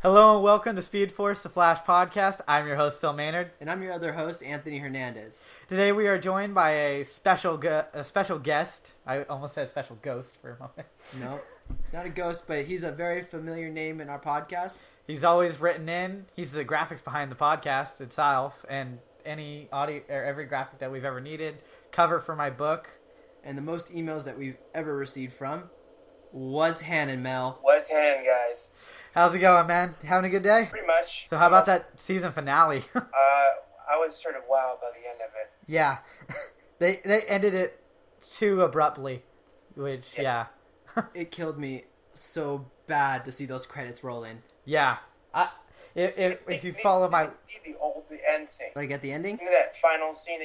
Hello and welcome to Speedforce Podcast. I'm your host, Phil Maynard. And I'm your other host, Anthony Hernandez. Today we are joined by a special guest. I almost said special ghost for a moment. No, it's not a ghost, but he's a very familiar name in our podcast. He's always written in. He's the graphics behind the podcast itself and any audio or every graphic that we've ever needed. Cover for my book. And the most emails that we've ever received from was Hannon, Mel. What's Hannon, guys? How's it going, man? Having a good day? Pretty much. So how about that season finale? I was sort of wowed by the end of it. Yeah. They ended it too abruptly, which, yeah. It killed me so bad to see those credits roll in. Yeah. If you follow my... See the end scene. Like at the ending? You know that final scene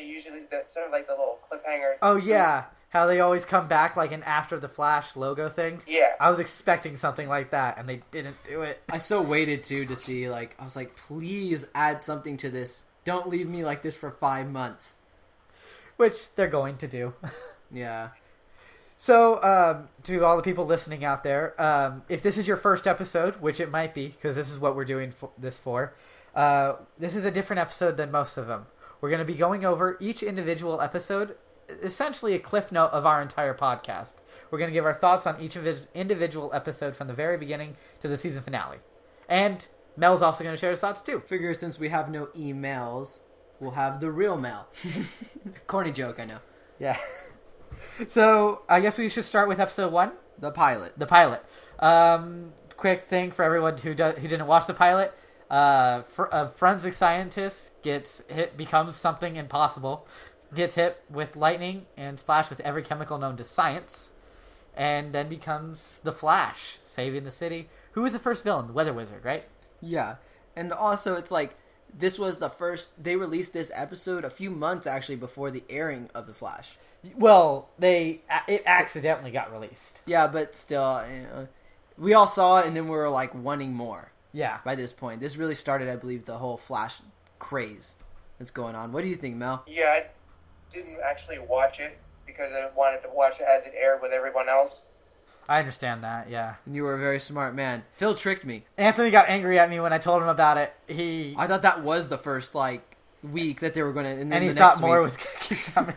that's sort of like the little cliffhanger? Oh, yeah. How they always come back like an After the Flash logo thing? Yeah. I was expecting something like that, and they didn't do it. I so waited, too, to see, I was like, please add something to this. Don't leave me like this for 5 months. Which they're going to do. Yeah. So, to all the people listening out there, if this is your first episode, which it might be, because this is what we're doing this for, this is a different episode than most of them. We're going to be going over each individual episode, essentially a cliff note of our entire podcast. We're going to give our thoughts on each individual episode from the very beginning to the season finale. And Mel's also going to share his thoughts, too. Figure since we have no emails, we'll have the real Mel. Corny joke, I know. Yeah. So, I guess we should start with episode 1. The pilot. The pilot. Quick thing for everyone who didn't watch the pilot. A forensic scientist becomes something impossible. Gets hit with lightning and splashed with every chemical known to science. And then becomes the Flash, saving the city. Who was the first villain? The Weather Wizard, right? Yeah. And also, it's like, this was the first... They released this episode a few months, actually, before the airing of The Flash. Well, it accidentally got released. Yeah, but still, we all saw it, and then we were, wanting more. Yeah. By this point. This really started, I believe, the whole Flash craze that's going on. What do you think, Mel? Yeah, I didn't actually watch it because I wanted to watch it as it aired with everyone else. I understand that, yeah. And you were a very smart man. Phil tricked me. Anthony got angry at me when I told him about it. I thought that was the first, week that they were going to... And he thought more was going to keep coming.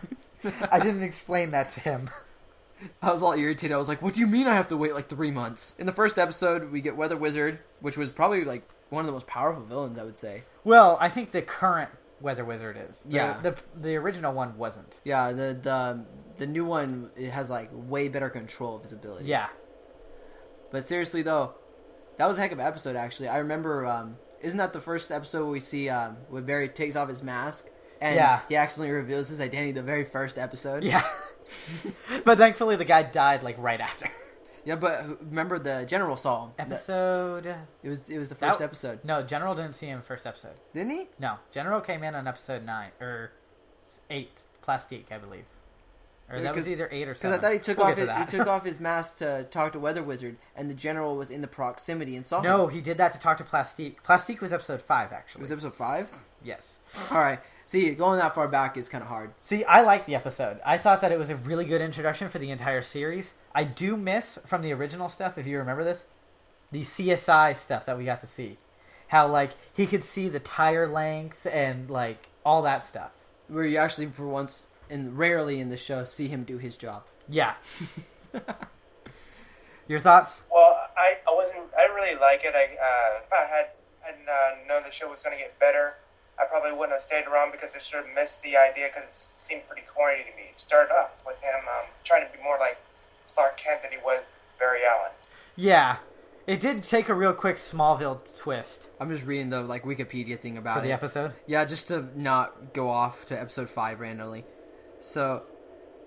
I didn't explain that to him. I was all irritated. I was like, what do you mean I have to wait 3 months? In the first episode, we get Weather Wizard, which was probably one of the most powerful villains, I would say. Well, I think the current Weather Wizard is. Yeah. The original one wasn't. Yeah, the new one, it has way better control of his ability. Yeah. But seriously though, that was a heck of an episode actually. I remember, isn't that the first episode where we see when Barry takes off his mask? And he accidentally reveals his identity the very first episode. Yeah. But thankfully the guy died right after. Yeah, but remember the General saw him. Episode... It was the first episode. No, General didn't see him first episode. Didn't he? No, General came in on episode 9, or 8, Plastique, I believe. Or that was either 8 or 7. Because I thought he took off his mask to talk to Weather Wizard, and the General was in the proximity and saw him. No, he did that to talk to Plastique. Plastique was episode 5, actually. It was episode 5? Yes. Alright. See, going that far back is kind of hard. See, I like the episode. I thought that it was a really good introduction for the entire series. I do miss, from the original stuff, if you remember this, the CSI stuff that we got to see. How, he could see the tire length and, all that stuff. Where you actually, for once, and rarely in the show, see him do his job. Yeah. Your thoughts? Well, I didn't really like it. If I had known the show was going to get better, I probably wouldn't have stayed around because I sort of missed the idea because it seemed pretty corny to me. It started off with him trying to be more like Clark Kent than he was Barry Allen. Yeah. It did take a real quick Smallville twist. I'm just reading the Wikipedia thing about it. For the episode? Yeah, just to not go off to episode 5 randomly. So,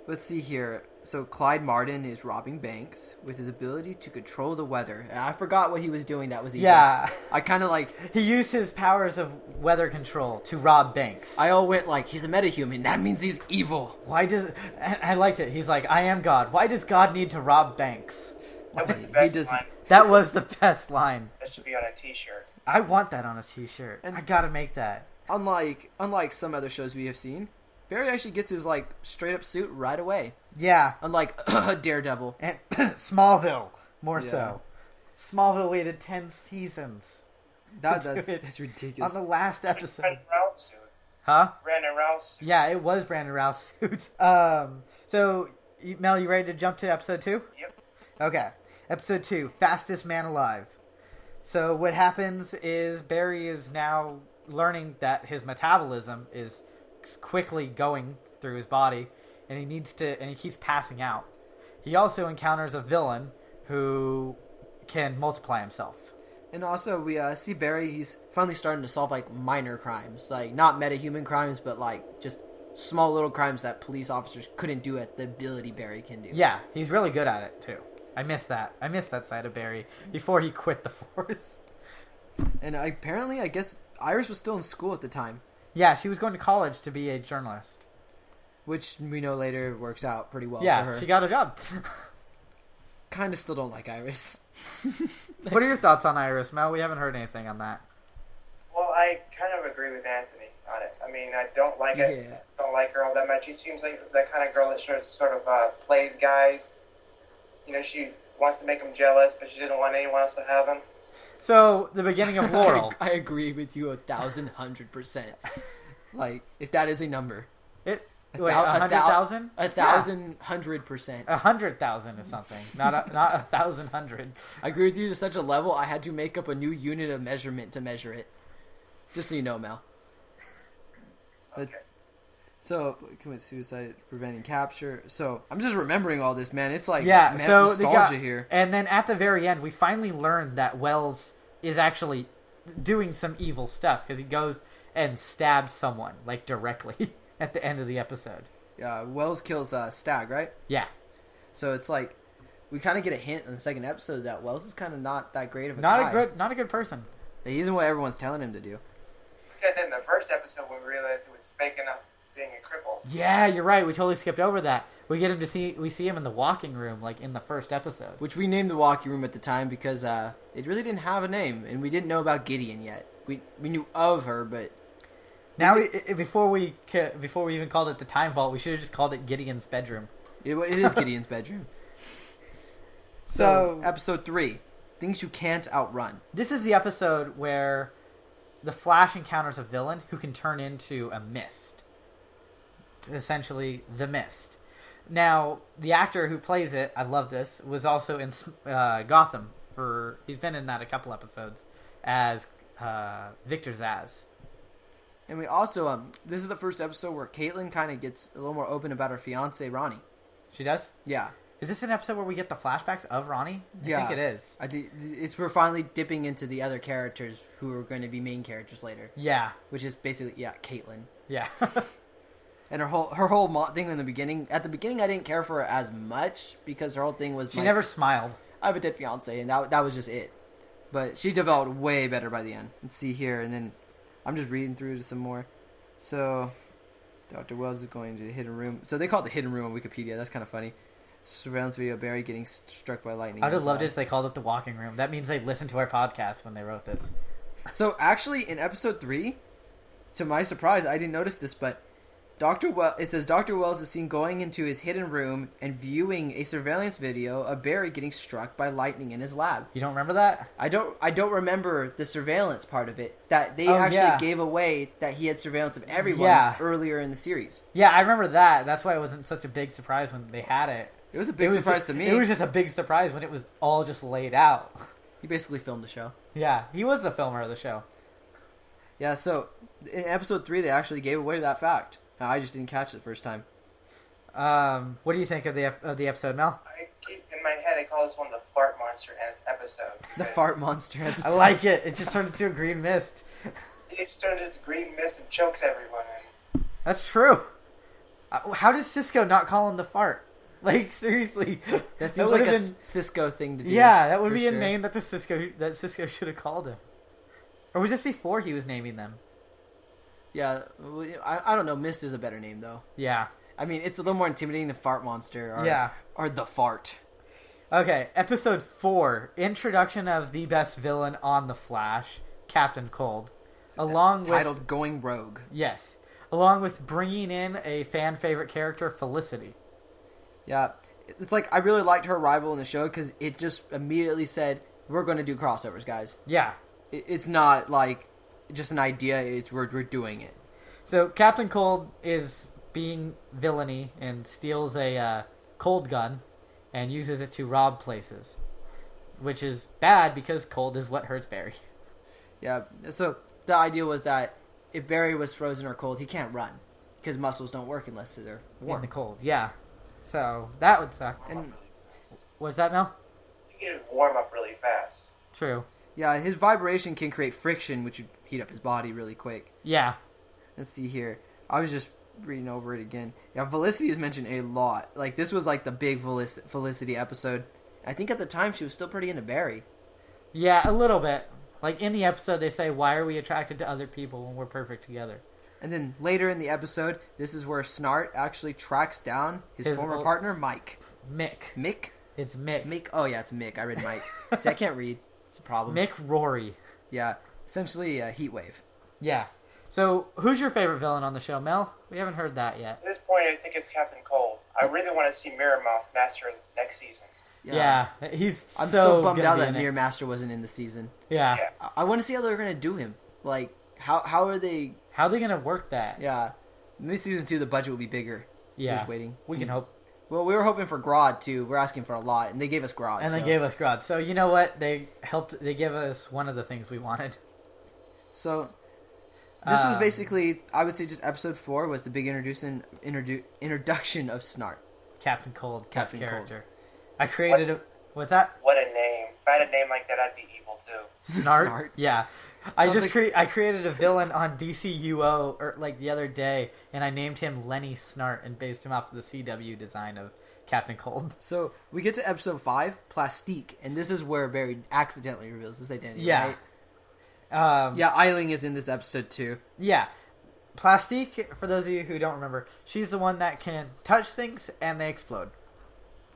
let's see here. So, Clyde Martin is robbing banks with his ability to control the weather. And I forgot what he was doing that was evil. Yeah. I kind of He used his powers of weather control to rob banks. I all went he's a metahuman. That means he's evil. Why does... I liked it. He's like, I am God. Why does God need to rob banks? That was the best line. That was the best line. That should be on a t-shirt. I want that on a t-shirt. And I gotta make that. Unlike some other shows we have seen, Barry actually gets his straight up suit right away. Yeah. Unlike Daredevil. And Smallville, more so. Smallville waited 10 seasons. That's ridiculous. On the last episode. Brandon Routh's suit. Huh? Brandon Routh's suit. Yeah, it was Brandon Routh's suit. So, Mel, you ready to jump to episode 2? Yep. Okay. Episode 2, Fastest Man Alive. So what happens is Barry is now learning that his metabolism is quickly going through his body, and he keeps passing out. He also encounters a villain who can multiply himself. And also, we see Barry, he's finally starting to solve, like, minor crimes. Like, not meta-human crimes, but, like, just small little crimes that police officers couldn't do at the ability Barry can do. Yeah, he's really good at it, too. I miss that. I miss that side of Barry before he quit the force. And apparently, I guess, Iris was still in school at the time. Yeah, she was going to college to be a journalist. Which we know later works out pretty well for her. Yeah, she got a job. Kind of still don't like Iris. What are your thoughts on Iris, Mel? We haven't heard anything on that. Well, I kind of agree with Anthony on it. I mean, I don't like it. Yeah. Don't like her all that much. She seems like that kind of girl that sort of plays guys. You know, she wants to make them jealous, but she doesn't want anyone else to have them. So, the beginning of Laurel. I agree with you 1,100%. Like, if that is a number. Wait, 100,000? 1,100%. 100,000 is something, not 1,100. I agree with you to such a level, I had to make up a new unit of measurement to measure it. Just so you know, Mel. Okay. So, commit suicide, preventing capture. So, I'm just remembering all this, man. It's like nostalgia here. And then at the very end, we finally learn that Wells is actually doing some evil stuff because he goes and stabs someone, like, directly at the end of the episode. Yeah, Wells kills Stag, right? Yeah. So, it's like, we kind of get a hint in the second episode that Wells is kind of not that great of a guy. Not a good person. He isn't what everyone's telling him to do. Because in the first episode, we realized it was fake enough being a cripple. Yeah, you're right. We totally skipped over that. We see him in the walking room, like in the first episode. Which we named the walking room at the time because it really didn't have a name, and we didn't know about Gideon yet. We knew of her, but now before we even called it the Time Vault, we should have just called it Gideon's bedroom. It is Gideon's bedroom. So episode 3, Things You Can't Outrun. This is the episode where the Flash encounters a villain who can turn into a mist. Essentially, the Mist. Now, the actor who plays it, I love this, was also in Gotham. He's been in that a couple episodes as Victor Zsasz. And we also, this is the first episode where Caitlin kind of gets a little more open about her fiance, Ronnie. She does? Yeah. Is this an episode where we get the flashbacks of Ronnie? I think it is. We're finally dipping into the other characters who are going to be main characters later. Yeah. Which is basically, Caitlin. Yeah. And her whole thing in the beginning. At the beginning, I didn't care for her as much because her whole thing was she never smiled. I have a dead fiance, and that was just it. But she developed way better by the end. Let's see here, and then I'm just reading through some more. So, Dr. Wells is going to the hidden room. So they call it the hidden room on Wikipedia. That's kind of funny. Surveillance video of Barry getting struck by lightning. I just loved it. They called it the walking room. That means they listened to our podcast when they wrote this. So actually, in episode 3, to my surprise, I didn't notice this, but it says Dr. Wells is seen going into his hidden room and viewing a surveillance video of Barry getting struck by lightning in his lab. You don't remember that? I don't remember the surveillance part of it. That they gave away that he had surveillance of everyone earlier in the series. Yeah, I remember that. That's why it wasn't such a big surprise when they had it. It was a big surprise to me. It was just a big surprise when it was all just laid out. He basically filmed the show. Yeah, he was the filmer of the show. Yeah, so in episode 3, they actually gave away that fact. I just didn't catch it the first time. What do you think of the episode, Mel? I keep in my head. I call this one the fart monster episode. The fart monster episode. I like it. It just turns into a green mist. It just turns into green mist and chokes everyone in. That's true. How does Cisco not call him the fart? Like, seriously. That seems like a Cisco thing to do. Yeah, that would be a name that Cisco should have called him. Or was this before he was naming them? Yeah, I don't know. Mist is a better name, though. Yeah. I mean, it's a little more intimidating than Fart Monster or the Fart. Okay, episode 4. Introduction of the best villain on The Flash, Captain Cold. Titled Going Rogue. Yes. Along with bringing in a fan-favorite character, Felicity. Yeah. It's like, I really liked her arrival in the show because it just immediately said, we're going to do crossovers, guys. Yeah. It's not like just an idea. It's we're doing it. So Captain Cold is being villainy and steals a cold gun and uses it to rob places, which is bad because cold is what hurts Barry. Yeah. So the idea was that if Barry was frozen or cold, he can't run because muscles don't work unless they're warm. In the cold, yeah. So that would suck. And what's that, Mel? You can warm up really fast. True. Yeah, his vibration can create friction, which would heat up his body really quick. Yeah. Let's see here. I was just reading over it again. Yeah, Felicity is mentioned a lot. Like, this was like the big Felicity episode. I think at the time she was still pretty into Barry. Yeah, a little bit. Like, in the episode, they say, why are we attracted to other people when we're perfect together? And then later in the episode, this is where Snart actually tracks down his former partner, Mike. Mick. Mick? It's Mick. Mick? Oh, yeah, it's Mick. I read Mike. See, I can't read. It's a problem. Mick Rory. Yeah, essentially a heat wave. Yeah. So, who's your favorite villain on the show, Mel? We haven't heard that yet. At this point, I think it's Captain Cold. I really want to see Mirror Mouth master next season. Yeah, he's I'm so bummed out that Mirror Mirror Master wasn't in the season. Yeah. I want to see how they're going to do him. Like, how are they... How are they going to work that? Yeah. Maybe season 2, the budget will be bigger. Yeah. We're just waiting. We can hope. Well, we were hoping for Grodd, too. We're asking for a lot, and they gave us Grodd. And they gave us Grodd. So, you know what? They gave us one of the things we wanted. So, this was basically, I would say just episode 4 was the big introduction of Snart. Captain Cold, Captain character. I created what's that? What a name. If I had a name like that, I'd be evil too. Snart? Yeah. I created a villain on DCUO like the other day, and I named him Lenny Snart and based him off of the CW design of Captain Cold. So we get to episode 5, Plastique, and this is where Barry accidentally reveals his identity. Yeah. Right? Yeah, Eiling is in this episode too. Yeah. Plastique, for those of you who don't remember, she's the one that can touch things and they explode.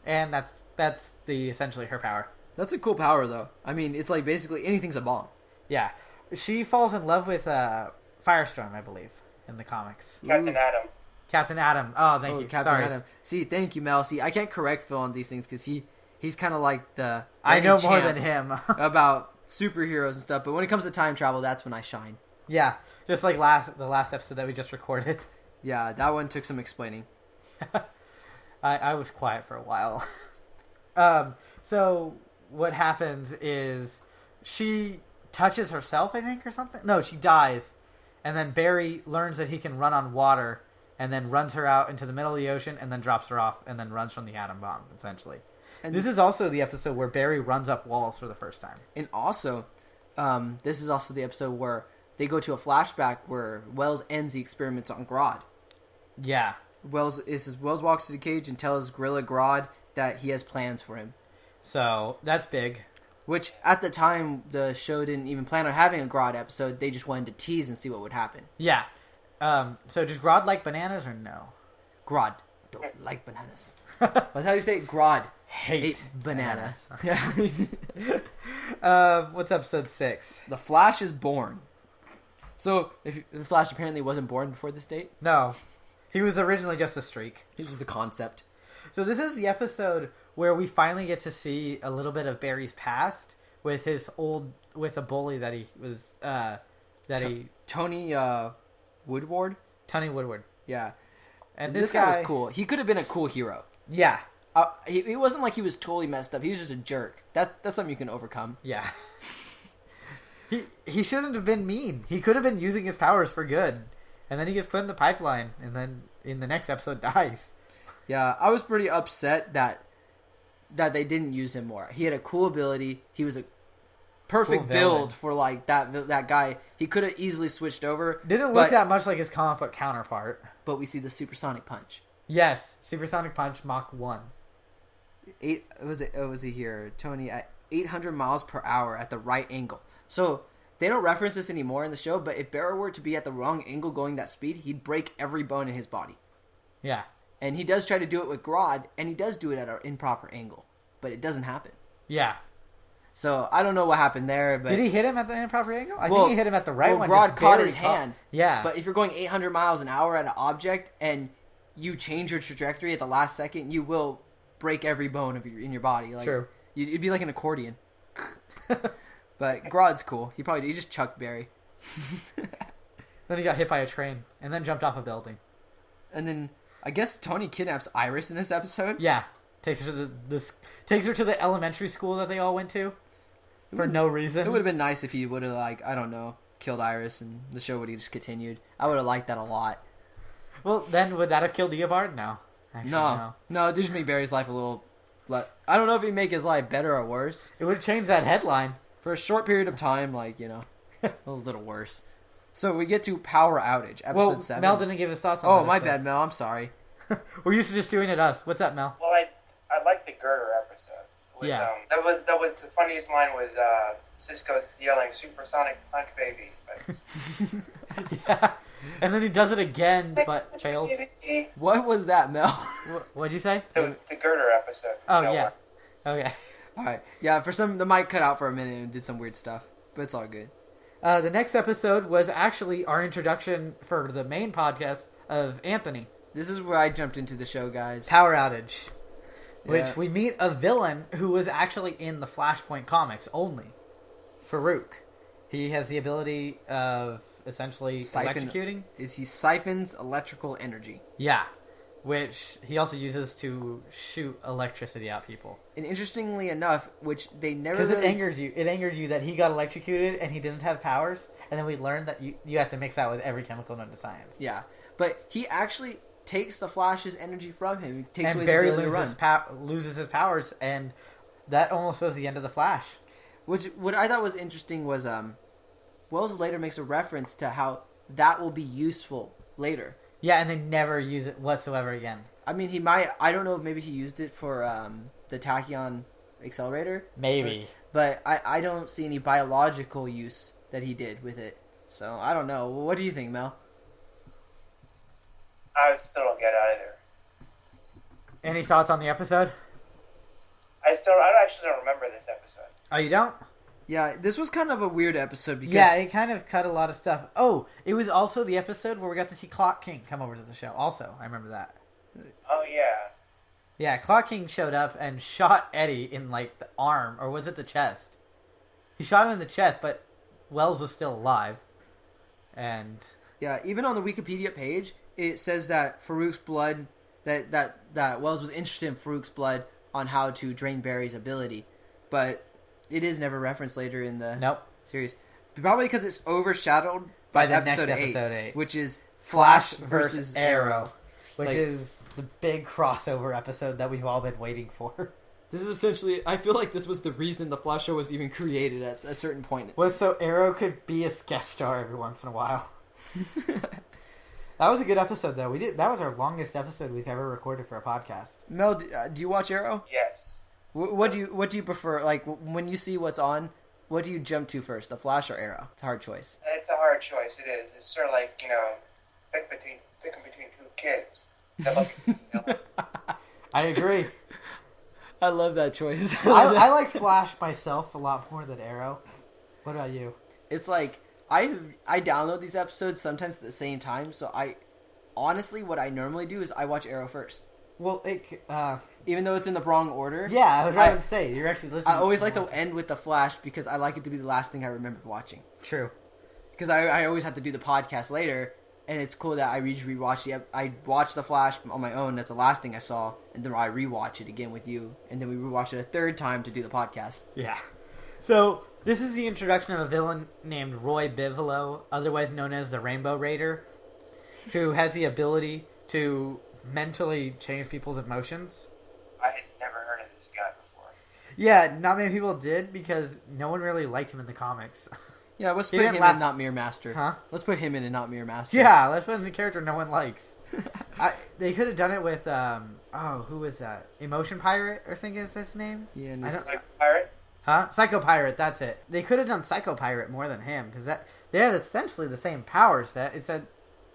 And that's essentially her power. That's a cool power, though. I mean, it's like basically anything's a bomb. Yeah. She falls in love with Firestorm, I believe, in the comics. Captain Atom. Captain Atom. Oh, thank you. Captain Sorry. Atom. See, thank you, Mel. See, I can't correct Phil on these things because he's kind of like the... I know more champ than him. about superheroes and stuff, but when it comes to time travel, that's when I shine. Yeah. Just like the last episode that we just recorded. Yeah, that one took some explaining. I was quiet for a while. So what happens is she touches herself, I think, or something. No, she dies, and then Barry learns that he can run on water, and then runs her out into the middle of the ocean, and then drops her off, and then runs from the atom bomb, essentially. And this is also the episode where Barry runs up walls for the first time. And also, this is also the episode where they go to a flashback where Wells ends the experiments on Grodd. Yeah. Wells walks to the cage and tells Gorilla Grodd that he has plans for him. So, that's big. Which, at the time, the show didn't even plan on having a Grodd episode. They just wanted to tease and see what would happen. Yeah. So, does Grodd like bananas or no? Grodd don't like bananas. That's how you say it. Grodd hate bananas. Yeah. What's episode 6? The Flash is born. So, if the Flash apparently wasn't born before this date? No. He was originally just a streak. He was just a concept. So this is the episode where we finally get to see a little bit of Barry's past with a bully that he was, Tony Woodward? Tony Woodward. Yeah. And this guy was cool. He could have been a cool hero. Yeah. He wasn't like he was totally messed up. He was just a jerk. That's something you can overcome. Yeah. He shouldn't have been mean. He could have been using his powers for good. And then he gets put in the pipeline, and then in the next episode dies. Yeah, I was pretty upset that they didn't use him more. He had a cool ability. He was a perfect build for like that guy. He could have easily switched over. Didn't look that much like his comic book counterpart. But we see the supersonic punch. Yes, supersonic punch Mach 1. Was it here? Tony at 800 miles per hour at the right angle. So they don't reference this anymore in the show, but if Barry were to be at the wrong angle going that speed, he'd break every bone in his body. Yeah. And he does try to do it with Grodd, and he does do it at an improper angle, but it doesn't happen. Yeah. So I don't know what happened there, but did he hit him at the improper angle? I think he hit him at the right one. Grodd caught his hand. Yeah. But if you're going 800 miles an hour at an object and you change your trajectory at the last second, you will break every bone in your body. Like, true. It'd be like an accordion. But Grodd's cool. He just chucked Barry. Then he got hit by a train and then jumped off a building. And then I guess Tony kidnaps Iris in this episode. Yeah, takes her to the elementary school that they all went to for no reason. It would have been nice if he would have, like, I don't know, killed Iris and the show would have just continued. I would have liked that a lot. Well, then would that have killed Eobard? No. Actually, No, it just made Barry's life a little... I don't know if it'd make his life better or worse. It would have changed that headline. For a short period of time, like, you know, a little worse. So we get to Power Outage, episode 7. Mel didn't give his thoughts on Oh, that my episode. bad, Mel. I'm sorry. We're used to just doing it us. What's up, Mel? Well, I like the girder episode. Yeah. That was the funniest line was Cisco yelling "Supersonic Punch Baby." But Yeah. And then he does it again, but fails. What was that, Mel? What'd you say? It was the girder episode. Oh, You know yeah. what? Okay. All right. Yeah, the mic cut out for a minute and did some weird stuff, but it's all good. The next episode was actually our introduction for the main podcast of Anthony. This is where I jumped into the show, guys. Power Outage. Yeah. Which we meet a villain who was actually in the Flashpoint comics only. Farouk. He has the ability of essentially electrocuting. He siphons electrical energy. Yeah. Which he also uses to shoot electricity out people. And interestingly enough, which they never Because really... it angered you that he got electrocuted and he didn't have powers. And then we learned that you have to mix that with every chemical known to science. Yeah. But he actually takes the Flash's energy from him. He takes And away Barry his ability to run. loses his powers. And that almost was the end of the Flash. What I thought was interesting was Wells later makes a reference to how that will be useful later. Yeah, and they never use it whatsoever again. I mean, he might... I don't know if maybe he used it for the tachyon accelerator. Maybe. But I don't see any biological use that he did with it. So, I don't know. What do you think, Mel? I still don't get it either. Any thoughts on the episode? I actually don't remember this episode. Oh, you don't? Yeah, this was kind of a weird episode because... Yeah, it kind of cut a lot of stuff. Oh, it was also the episode where we got to see Clock King come over to the show. Also, I remember that. Oh yeah. Yeah, Clock King showed up and shot Eddie in, like, the arm. Or was it the chest? He shot him in the chest, but Wells was still alive. And... Yeah, even on the Wikipedia page, it says that Farouk's blood... That Wells was interested in Farouk's blood on how to drain Barry's ability. But... It is never referenced later in the series. Probably because it's overshadowed by the episode next episode 8. Which is Flash versus Arrow. Which is the big crossover episode that we've all been waiting for. This is essentially... I feel like this was the reason the Flash show was even created at a certain point. Was so Arrow could be a guest star every once in a while. That was a good episode, though. That was our longest episode we've ever recorded for a podcast. Mel, do you watch Arrow? Yes. What do you prefer? Like, when you see what's on, what do you jump to first, the Flash or Arrow? It's a hard choice. It's a hard choice. It is. It's sort of like, picking between two kids. I agree. I love that choice. I like Flash myself a lot more than Arrow. What about you? It's like I download these episodes sometimes at the same time, so honestly what I normally do is I watch Arrow first. Well, even though it's in the wrong order. Yeah, I would rather say you're actually listening. I always like to end with the Flash because I like it to be the last thing I remember watching. True. Because I always have to do the podcast later, and it's cool that I usually rewatch I watch the Flash on my own. That's the last thing I saw, and then I rewatch it again with you, and then we rewatch it a third time to do the podcast. Yeah. So this is the introduction of a villain named Roy Bigelow, otherwise known as the Rainbow Raider, who has the ability to mentally change people's emotions. I had never heard of this guy before. Yeah, not many people did because no one really liked him in the comics. Yeah, let's put him in Not Mere Master. Huh? Let's put him in a Not Mere Master. Yeah, let's put him in a character no one likes. They could have done it with, who was that? Emotion Pirate, I think is his name? Yeah, and Like Pirate? Huh? Psycho Pirate, that's it. They could have done Psycho Pirate more than him because they have essentially the same power set. It said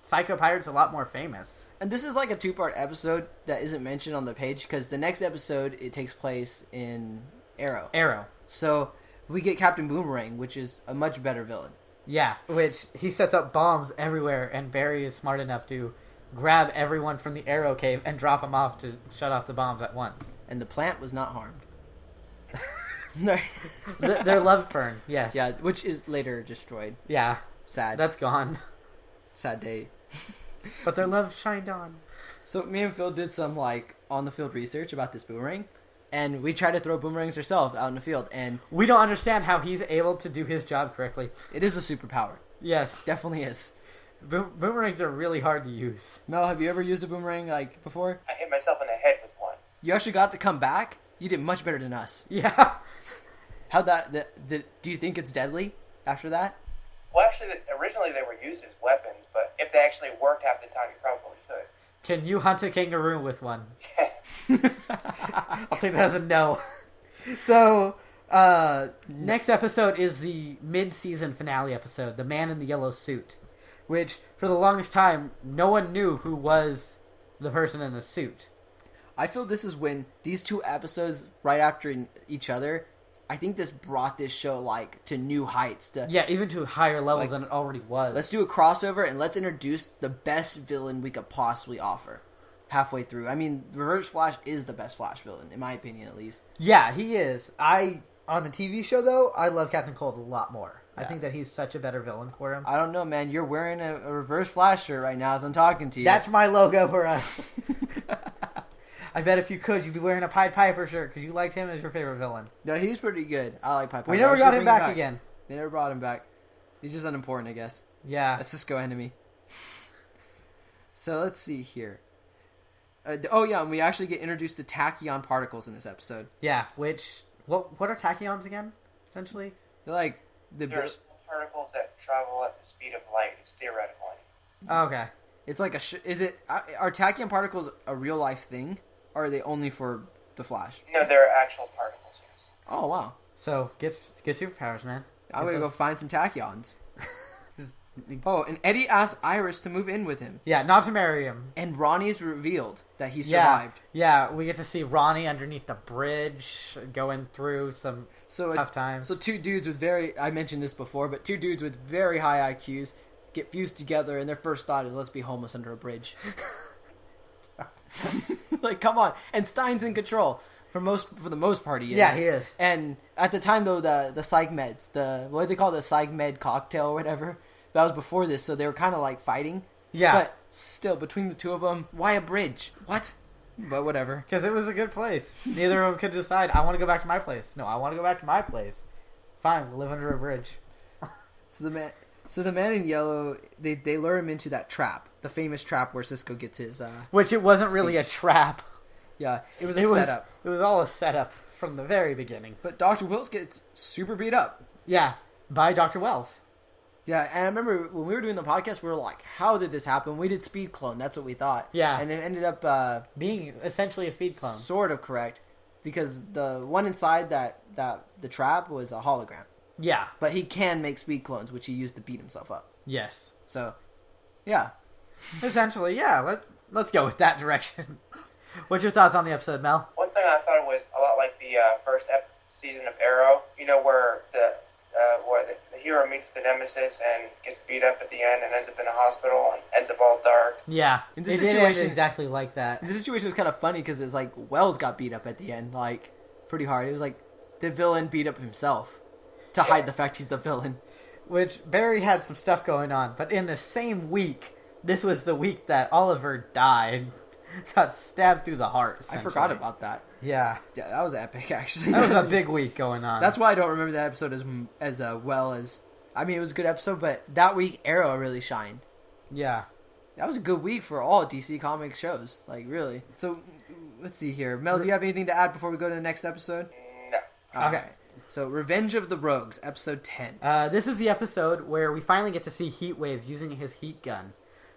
Psycho Pirate's a lot more famous. And this is like a 2-part episode that isn't mentioned on the page because the next episode, it takes place in Arrow. So we get Captain Boomerang, which is a much better villain. Yeah, which he sets up bombs everywhere, and Barry is smart enough to grab everyone from the Arrow Cave and drop them off to shut off the bombs at once. And the plant was not harmed. Their love fern, yes. Yeah, which is later destroyed. Yeah. Sad. That's gone. Sad day. But their love shined on. So me and Phil did some like on the field research about this boomerang, and we tried to throw boomerangs ourselves out in the field, and We don't understand how he's able to do his job correctly. it is a superpower. Yes. Definitely is. Boomerangs are really hard to use. Mel, have you ever used a boomerang like before? I hit myself in the head with one. You actually got to come back. You did much better than us. Yeah. How do you think it's deadly after that? Well, actually, originally they were used as weapons, but if they actually worked half the time, you probably could. Can you hunt a kangaroo with one? I'll take that as a no. So, next episode is the mid-season finale episode, The Man in the Yellow Suit, which, for the longest time, no one knew who was the person in the suit. I feel this is when these two episodes right after each other, I think this brought this show like to new heights. Yeah, even to higher levels Like, than it already was. Let's do a crossover and let's introduce the best villain we could possibly offer halfway through. I mean, Reverse Flash is the best Flash villain, in my opinion at least. Yeah, he is. On the TV show, though, I love Captain Cold a lot more. I Yeah. think that he's such a better villain for him. I don't know, man. You're wearing a Reverse Flash shirt right now as I'm talking to you. That's my logo for us. I bet if you could, you'd be wearing a Pied Piper shirt because you liked him as your favorite villain. No, he's pretty good. I like Piper. We never got him back again. They never brought him back. He's just unimportant, I guess. Yeah. That's Cisco enemy. So let's see here. And we actually get introduced to tachyon particles in this episode. Yeah, which... What are tachyons again, essentially? They're like... There are small particles that travel at the speed of light. It's theoretical. Oh, okay. It's like are tachyon particles a real life thing? Or are they only for the Flash? No, they're actual particles, yes. Oh, wow. So, get superpowers, man. I'm going to go find some tachyons. Just- Oh, and Eddie asks Iris to move in with him. Yeah, not to marry him. And Ronnie's revealed that he Yeah, survived. yeah, we get to see Ronnie underneath the bridge going through some tough times. So two dudes with I mentioned this before, but two dudes with very high IQs get fused together, and their first thought is, let's be homeless under a bridge. Like, come on. And Stein's in control. For the most part, he is. Yeah, he is. And at the time, though, the psych meds, what do they call it, the psych med cocktail or whatever, that was before this, so they were kind of like fighting. Yeah. But still, between the two of them, why a bridge? What? But whatever. Because it was a good place. Neither of them could decide, I want to go back to my place. No, I want to go back to my place. Fine, we'll live under a bridge. So the man in yellow, they lure him into that trap, the famous trap where Cisco gets his. Which it wasn't really a speech. trap. Yeah, it was a setup. It was all a setup from the very beginning. But Dr. Wills gets super beat up. Yeah, by Dr. Wells. Yeah, and I remember when we were doing the podcast, we were like, "How did this happen?" We did speed clone. That's what we thought. Yeah, and it ended up being essentially a speed clone. Sort of correct, because the one inside that the trap was a hologram. Yeah, but he can make speed clones, which he used to beat himself up. Yes. So, yeah. Essentially, yeah. Let's go with that direction. What's your thoughts on the episode, Mel? One thing I thought was a lot like the first season of Arrow. You know, where the hero meets the nemesis and gets beat up at the end and ends up in a hospital and ends up all dark. Yeah, in this situation, situation, exactly like that. This situation was kind of funny because it's like Wells got beat up at the end, like pretty hard. It was like the villain beat up himself to hide the fact he's the villain. Which Barry had some stuff going on, but in the same week, this was the week that Oliver died. Got stabbed through the heart. I forgot about that. Yeah, that was epic. Actually, that was a big week going on. That's why I don't remember that episode as well as. I mean, it was a good episode, but that week Arrow really shined. Yeah, that was a good week for all DC Comics shows. Like really. So let's see here, Mel. Do you have anything to add before we go to the next episode? No. Okay. So Revenge of the Rogues, episode 10. This is the episode where we finally get to see Heatwave using his heat gun.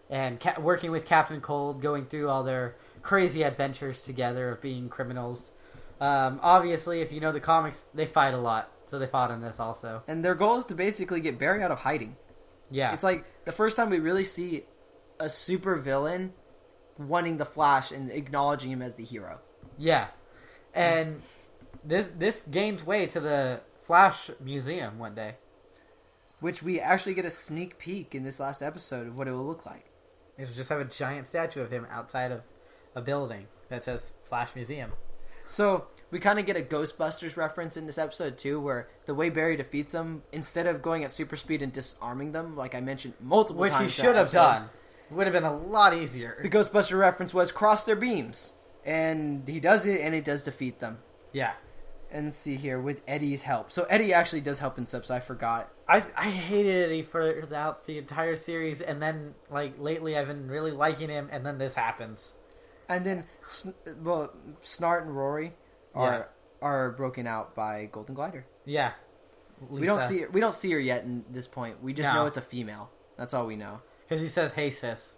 And working with Captain Cold, going through all their crazy adventures together of being criminals. Obviously, if you know the comics, they fight a lot. So they fought in this also. And their goal is to basically get Barry out of hiding. Yeah. It's like the first time we really see a super villain wanting the Flash and acknowledging him as the hero. Yeah. And this gains way to the Flash Museum one day. Which we actually get a sneak peek in this last episode of what it will look like. It'll just have a giant statue of him outside of a building that says Flash Museum. So we kind of get a Ghostbusters reference in this episode too, where the way Barry defeats them, instead of going at super speed and disarming them, like I mentioned multiple times, which he should have done, would have been a lot easier. The Ghostbuster reference was cross their beams, and he does it, and it does defeat them. Yeah. And let's see here, with Eddie's help. So Eddie actually does help in subs. I forgot. I hated Eddie throughout the entire series, and then like lately I've been really liking him, and then this happens. And then, Snart and Rory are broken out by Golden Glider. Yeah. Lisa. We don't see her yet in this point. We just know it's a female. That's all we know. Because he says, "Hey sis."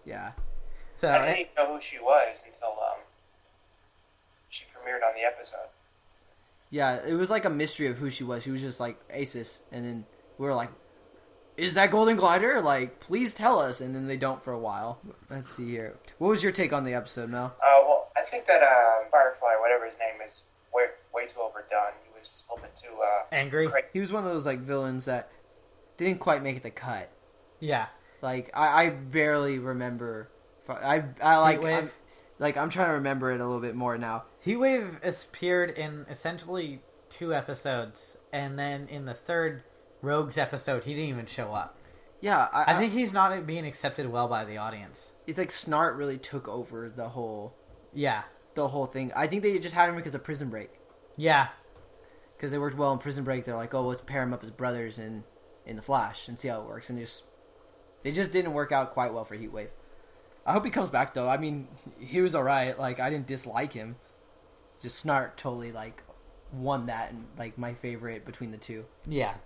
Yeah. So I didn't even know who she was until she premiered on the episode. Yeah, it was like a mystery of who she was. She was just like Asis, and then we were like, "Is that Golden Glider? Like, please tell us." And then they don't for a while. Let's see here. What was your take on the episode, Mel? Well, I think that Firefly, whatever his name is, way too overdone. He was just a little bit too angry. crazy. He was one of those like villains that didn't quite make the cut. Yeah. Like I barely remember. I'm trying to remember it a little bit more now. Heatwave appeared in essentially 2 episodes, and then in the 3rd Rogues episode, he didn't even show up. Yeah, I think he's not being accepted well by the audience. It's like Snart really took over the whole thing. I think they just had him because of Prison Break. Yeah. Because they worked well in Prison Break. They're like, oh, let's pair him up as brothers in The Flash and see how it works. And it just didn't work out quite well for Heatwave. I hope he comes back, though. I mean, he was alright. Like, I didn't dislike him. Just Snart totally, like, won that and, like, my favorite between the two. Yeah.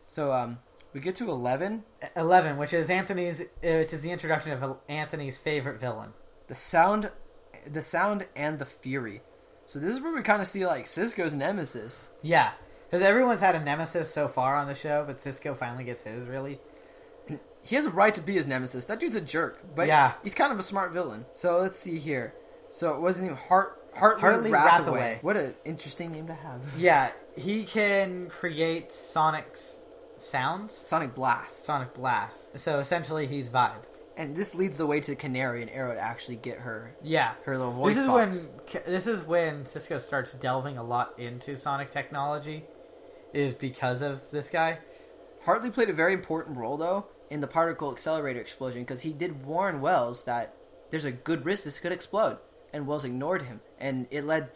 So, we get to 11. 11, which is the introduction of Anthony's favorite villain. The Sound and the Fury. So this is where we kind of see, like, Cisco's nemesis. Yeah. Because everyone's had a nemesis so far on the show, but Cisco finally gets his, really. He has a right to be his nemesis. That dude's a jerk, but he's kind of a smart villain. So let's see here. So it wasn't even Hartley Rathaway. What an interesting name to have. Yeah, he can create sonic sounds. Sonic Blast. So essentially, he's Vibe. And this leads the way to Canary and Arrow to actually get her. Yeah, her little voice box. This is when Cisco starts delving a lot into sonic technology. Is because of this guy. Hartley played a very important role, though, in the particle accelerator explosion, because he did warn Wells that there's a good risk this could explode, and Wells ignored him, and it led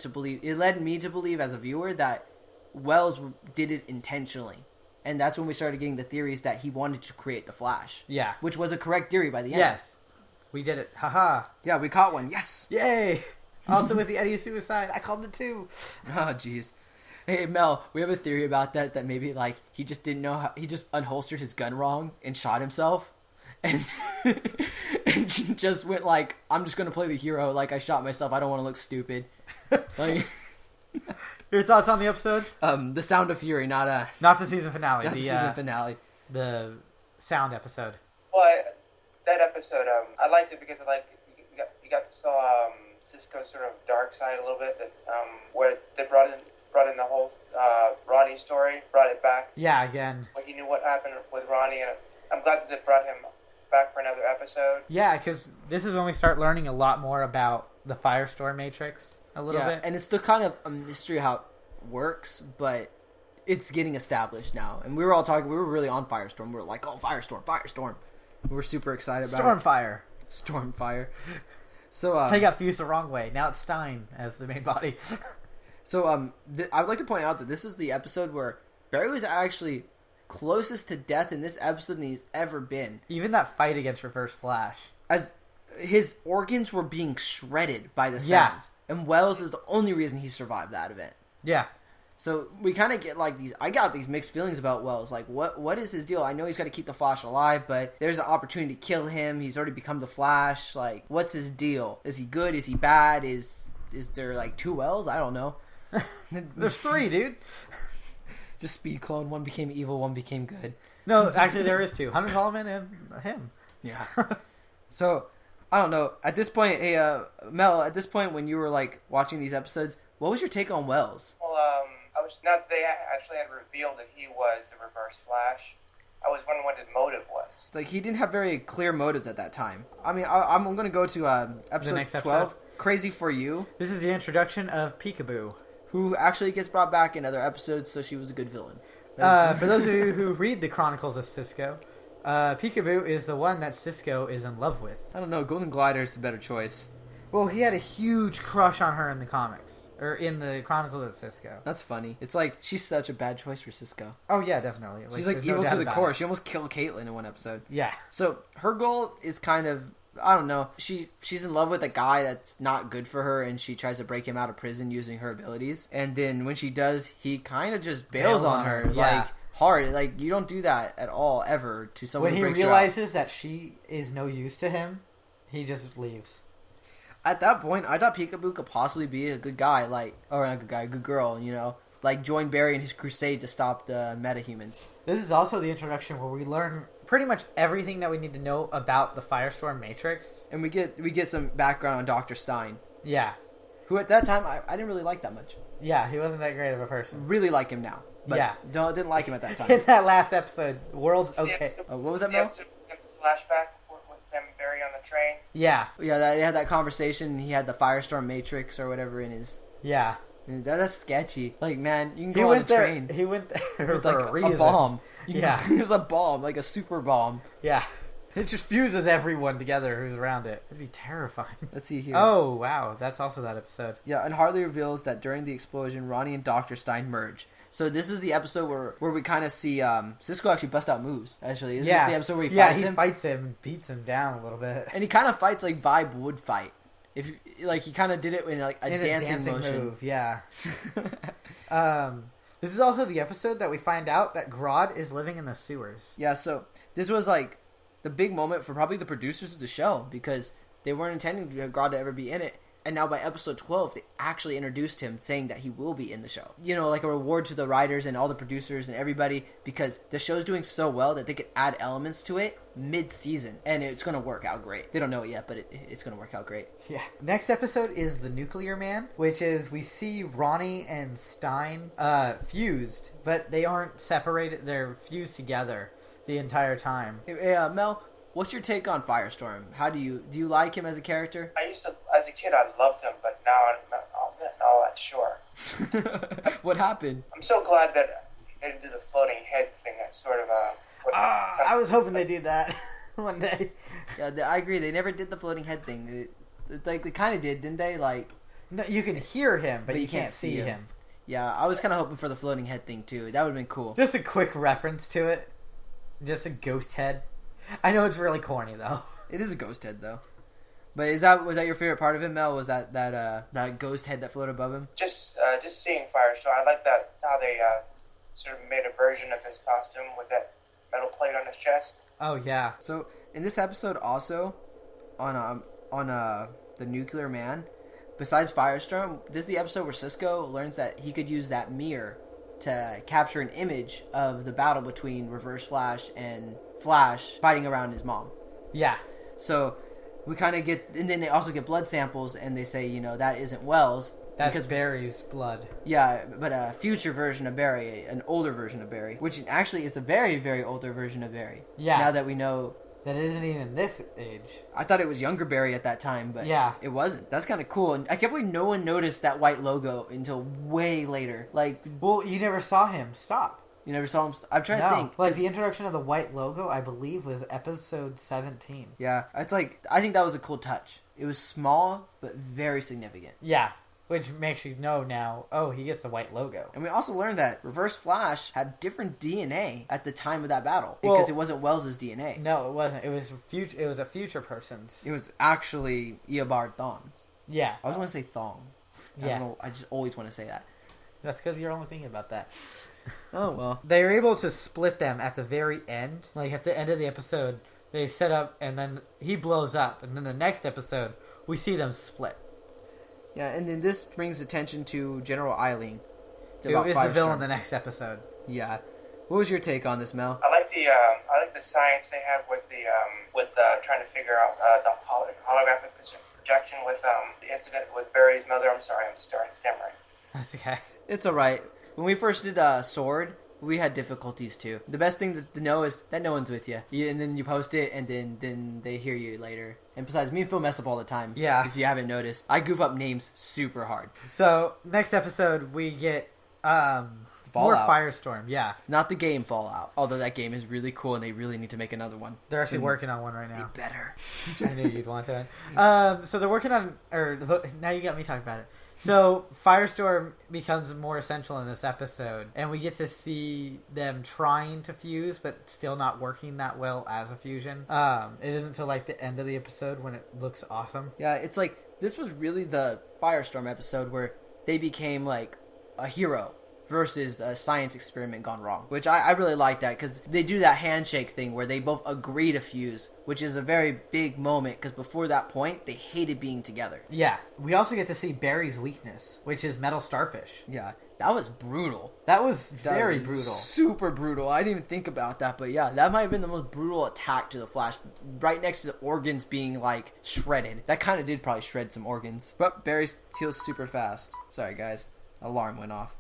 me to believe as a viewer that Wells did it intentionally, and that's when we started getting the theories that he wanted to create the Flash. Yeah, which was a correct theory by the end. Yes, we did it. Haha. Yeah, we caught one. Yes. Yay. Also with the Eddie suicide, I called it too. Oh jeez. Hey Mel, we have a theory about that maybe like he just didn't know how, he just unholstered his gun wrong and shot himself, and and just went like, I'm just gonna play the hero, like I shot myself, I don't want to look stupid. Like, your thoughts on the episode? The Sound of Fury, not the season finale. Not the season finale. The sound episode. Well, that episode, I liked it because you got to saw Cisco's sort of dark side a little bit, that where they brought in the whole Ronnie story, brought it back. Yeah, again. When he knew what happened with Ronnie, and I'm glad that they brought him back for another episode. Yeah, because this is when we start learning a lot more about the Firestorm Matrix a little bit. And it's still kind of a mystery how it works, but it's getting established now. And we were really on Firestorm. We were like, oh, Firestorm. We were super excited about it. Stormfire. So they got fused the wrong way. Now it's Stein as the main body. So, I would like to point out that this is the episode where Barry was actually closest to death in this episode than he's ever been. Even that fight against Reverse Flash. As his organs were being shredded by the sounds. Yeah. And Wells is the only reason he survived that event. Yeah. So, we kind of get like I got these mixed feelings about Wells. Like, what is his deal? I know he's got to keep the Flash alive, but there's an opportunity to kill him. He's already become the Flash. Like, what's his deal? Is he good? Is he bad? Is there like 2 Wells? I don't know. There's 3, dude. Just speed clone. One became evil, one became good. No, actually there is 2. Hunter Solomon and him. Yeah. So, I don't know. At this point, hey, Mel, at this point when you were like watching these episodes, what was your take on Wells? Well, now that they actually had revealed that he was the Reverse Flash, I was wondering what his motive was. It's like he didn't have very clear motives at that time. I mean, I'm going to go to episode 12. Crazy for You, This is the introduction of Peekaboo. who actually gets brought back in other episodes, so she was a good villain. For those of you who read the Chronicles of Cisco, Peekaboo is the one that Cisco is in love with. I don't know. Golden Glider is the better choice. Well, he had a huge crush on her in the comics. Or in the Chronicles of Cisco. That's funny. It's like, she's such a bad choice for Cisco. Oh, yeah, definitely. She's like there's evil no to doubt the about core. it. She almost killed Caitlyn in one episode. Yeah. So her goal is kind of, I don't know. She's in love with a guy that's not good for her, and she tries to break him out of prison using her abilities. And then when she does, he kind of just bails on her. Yeah. Like, hard. Like, you don't do that at all, ever, to someone When who he breaks you out. realizes that she is no use to him, he just leaves. At that point, I thought Peekaboo could possibly be a good guy, like, or not a good guy, a good girl, you know? Like, join Barry in his crusade to stop the metahumans. This is also the introduction where we learn pretty much everything that we need to know about the Firestorm Matrix. And we get some background on Dr. Stein, Yeah. who at that time, I didn't really like that much. Yeah, he wasn't that great of a person. Really like him now. But Yeah. didn't like him at that time. In that last episode, World's The okay. episode- What was that, the Mel? episode with the flashback with them Barry on the train. Yeah. Yeah, they had that conversation. He had the Firestorm Matrix or whatever in his... Yeah. That's sketchy. Like, man, you can He go on went a there. train He went there with, for like, a reason. a bomb. Yeah. It was a bomb, like a super bomb. Yeah. It just fuses everyone together who's around it. It'd be terrifying. Let's see here. Oh, wow. That's also that episode. Yeah, and Harley reveals that during the explosion, Ronnie and Dr. Stein merge. So this is the episode where we kind of see Cisco actually bust out moves, actually. Isn't this the episode where he fights him? fights him and beats him down a little bit. And he kind of fights like Vibe would fight. If like he kind of did it in like a dancing motion. move, yeah. This is also the episode that we find out that Grodd is living in the sewers. Yeah, so this was like the big moment for probably the producers of the show, because they weren't intending for Grodd to ever be in it. And now by episode 12, they actually introduced him, saying that he will be in the show. You know, like a reward to the writers and all the producers and everybody, because the show's doing so well that they could add elements to it mid-season. And it's going to work out great. They don't know it yet, but it's going to work out great. Yeah. Next episode is The Nuclear Man, which is we see Ronnie and Stein fused, but they aren't separated. They're fused together the entire time. Hey, Mel, what's your take on Firestorm? Do you like him as a character? I used to, as a kid, I loved him, but now I'm not all that sure. What happened? I'm so glad that they didn't do the floating head thing. That sort of I was hoping they do that one day. Yeah, I agree. They never did the floating head thing. They kind of did, didn't they? Like, No, you can hear him, but you can't see him. him. Yeah, I was kind of hoping for the floating head thing too. That would have been cool. Just a quick reference to it. Just a ghost head. I know it's really corny though. It is a ghost head though. But was that your favorite part of him, Mel? Was that ghost head that floated above him? just seeing Firestorm. I like that how they sort of made a version of his costume with that metal plate on his chest. Oh yeah. So in this episode, also on the Nuclear Man, besides Firestorm, this is the episode where Cisco learns that he could use that mirror to capture an image of the battle between Reverse Flash and Flash fighting around his mom. Yeah. So we kind of get, and then they also get blood samples, and they say, you know, that isn't Wells. That's because Barry's blood. Yeah, but a future version of Barry, an older version of Barry, which actually is the very, very older version of Barry. Yeah. Now that we know. That isn't even this age. I thought it was younger Barry at that time, but yeah, it wasn't. That's kind of cool. And I can't believe no one noticed that white logo until way later. Like, well, you never saw him stop. You never saw him. I'm trying to think. Like the introduction of the white logo, I believe, was episode 17. Yeah, it's like I think that was a cool touch. It was small but very significant. Yeah. Which makes you know now, oh, he gets the white logo. And we also learned that Reverse Flash had different DNA at the time of that battle. Because it wasn't Wells' DNA. No, it wasn't. It was a future person's. It was actually Eobard Thawne's. Yeah. I always want to say Thong. I don't know. I just always want to say that. That's because you're only thinking about that. Oh, well. They were able to split them at the very end. Like, at the end of the episode, they set up, and then he blows up. And then the next episode, we see them split. Yeah, and then this brings attention to General Eiling. Who is the villain in the next episode. Yeah. What was your take on this, Mel? I like the science they had with trying to figure out the holographic projection with the incident with Barry's mother. I'm sorry, I'm stammering. That's okay. It's alright. When we first did Sword, We had difficulties too. The best thing to know is that no one's with you. And then you post it, and then they hear you later. And besides, me and Phil mess up all the time. Yeah. If you haven't noticed, I goof up names super hard. So next episode we get more Fallout. Firestorm. Yeah, Not the game Fallout, although that game is really cool, and they really need to make another one. they're actually working on one right They now. better. I knew you'd want to. So they're working on, now you got me talking about it. So Firestorm becomes more essential in this episode, and we get to see them trying to fuse, but still not working that well as a fusion. It isn't until like the end of the episode when it looks awesome. Yeah, it's like, this was really the Firestorm episode where they became like a hero versus a science experiment gone wrong, which I really like that, because they do that handshake thing where they both agree to fuse, which is a very big moment, because before that point they hated being together. Yeah, we also get to see Barry's weakness, which is metal starfish. Yeah, that was brutal. That was That very was brutal. Super brutal. I didn't even think about that, but yeah, that might have been the most brutal attack to the Flash, right next to the organs being like shredded. That kind of did probably shred some organs. But Barry heals super fast. Sorry guys, alarm went off.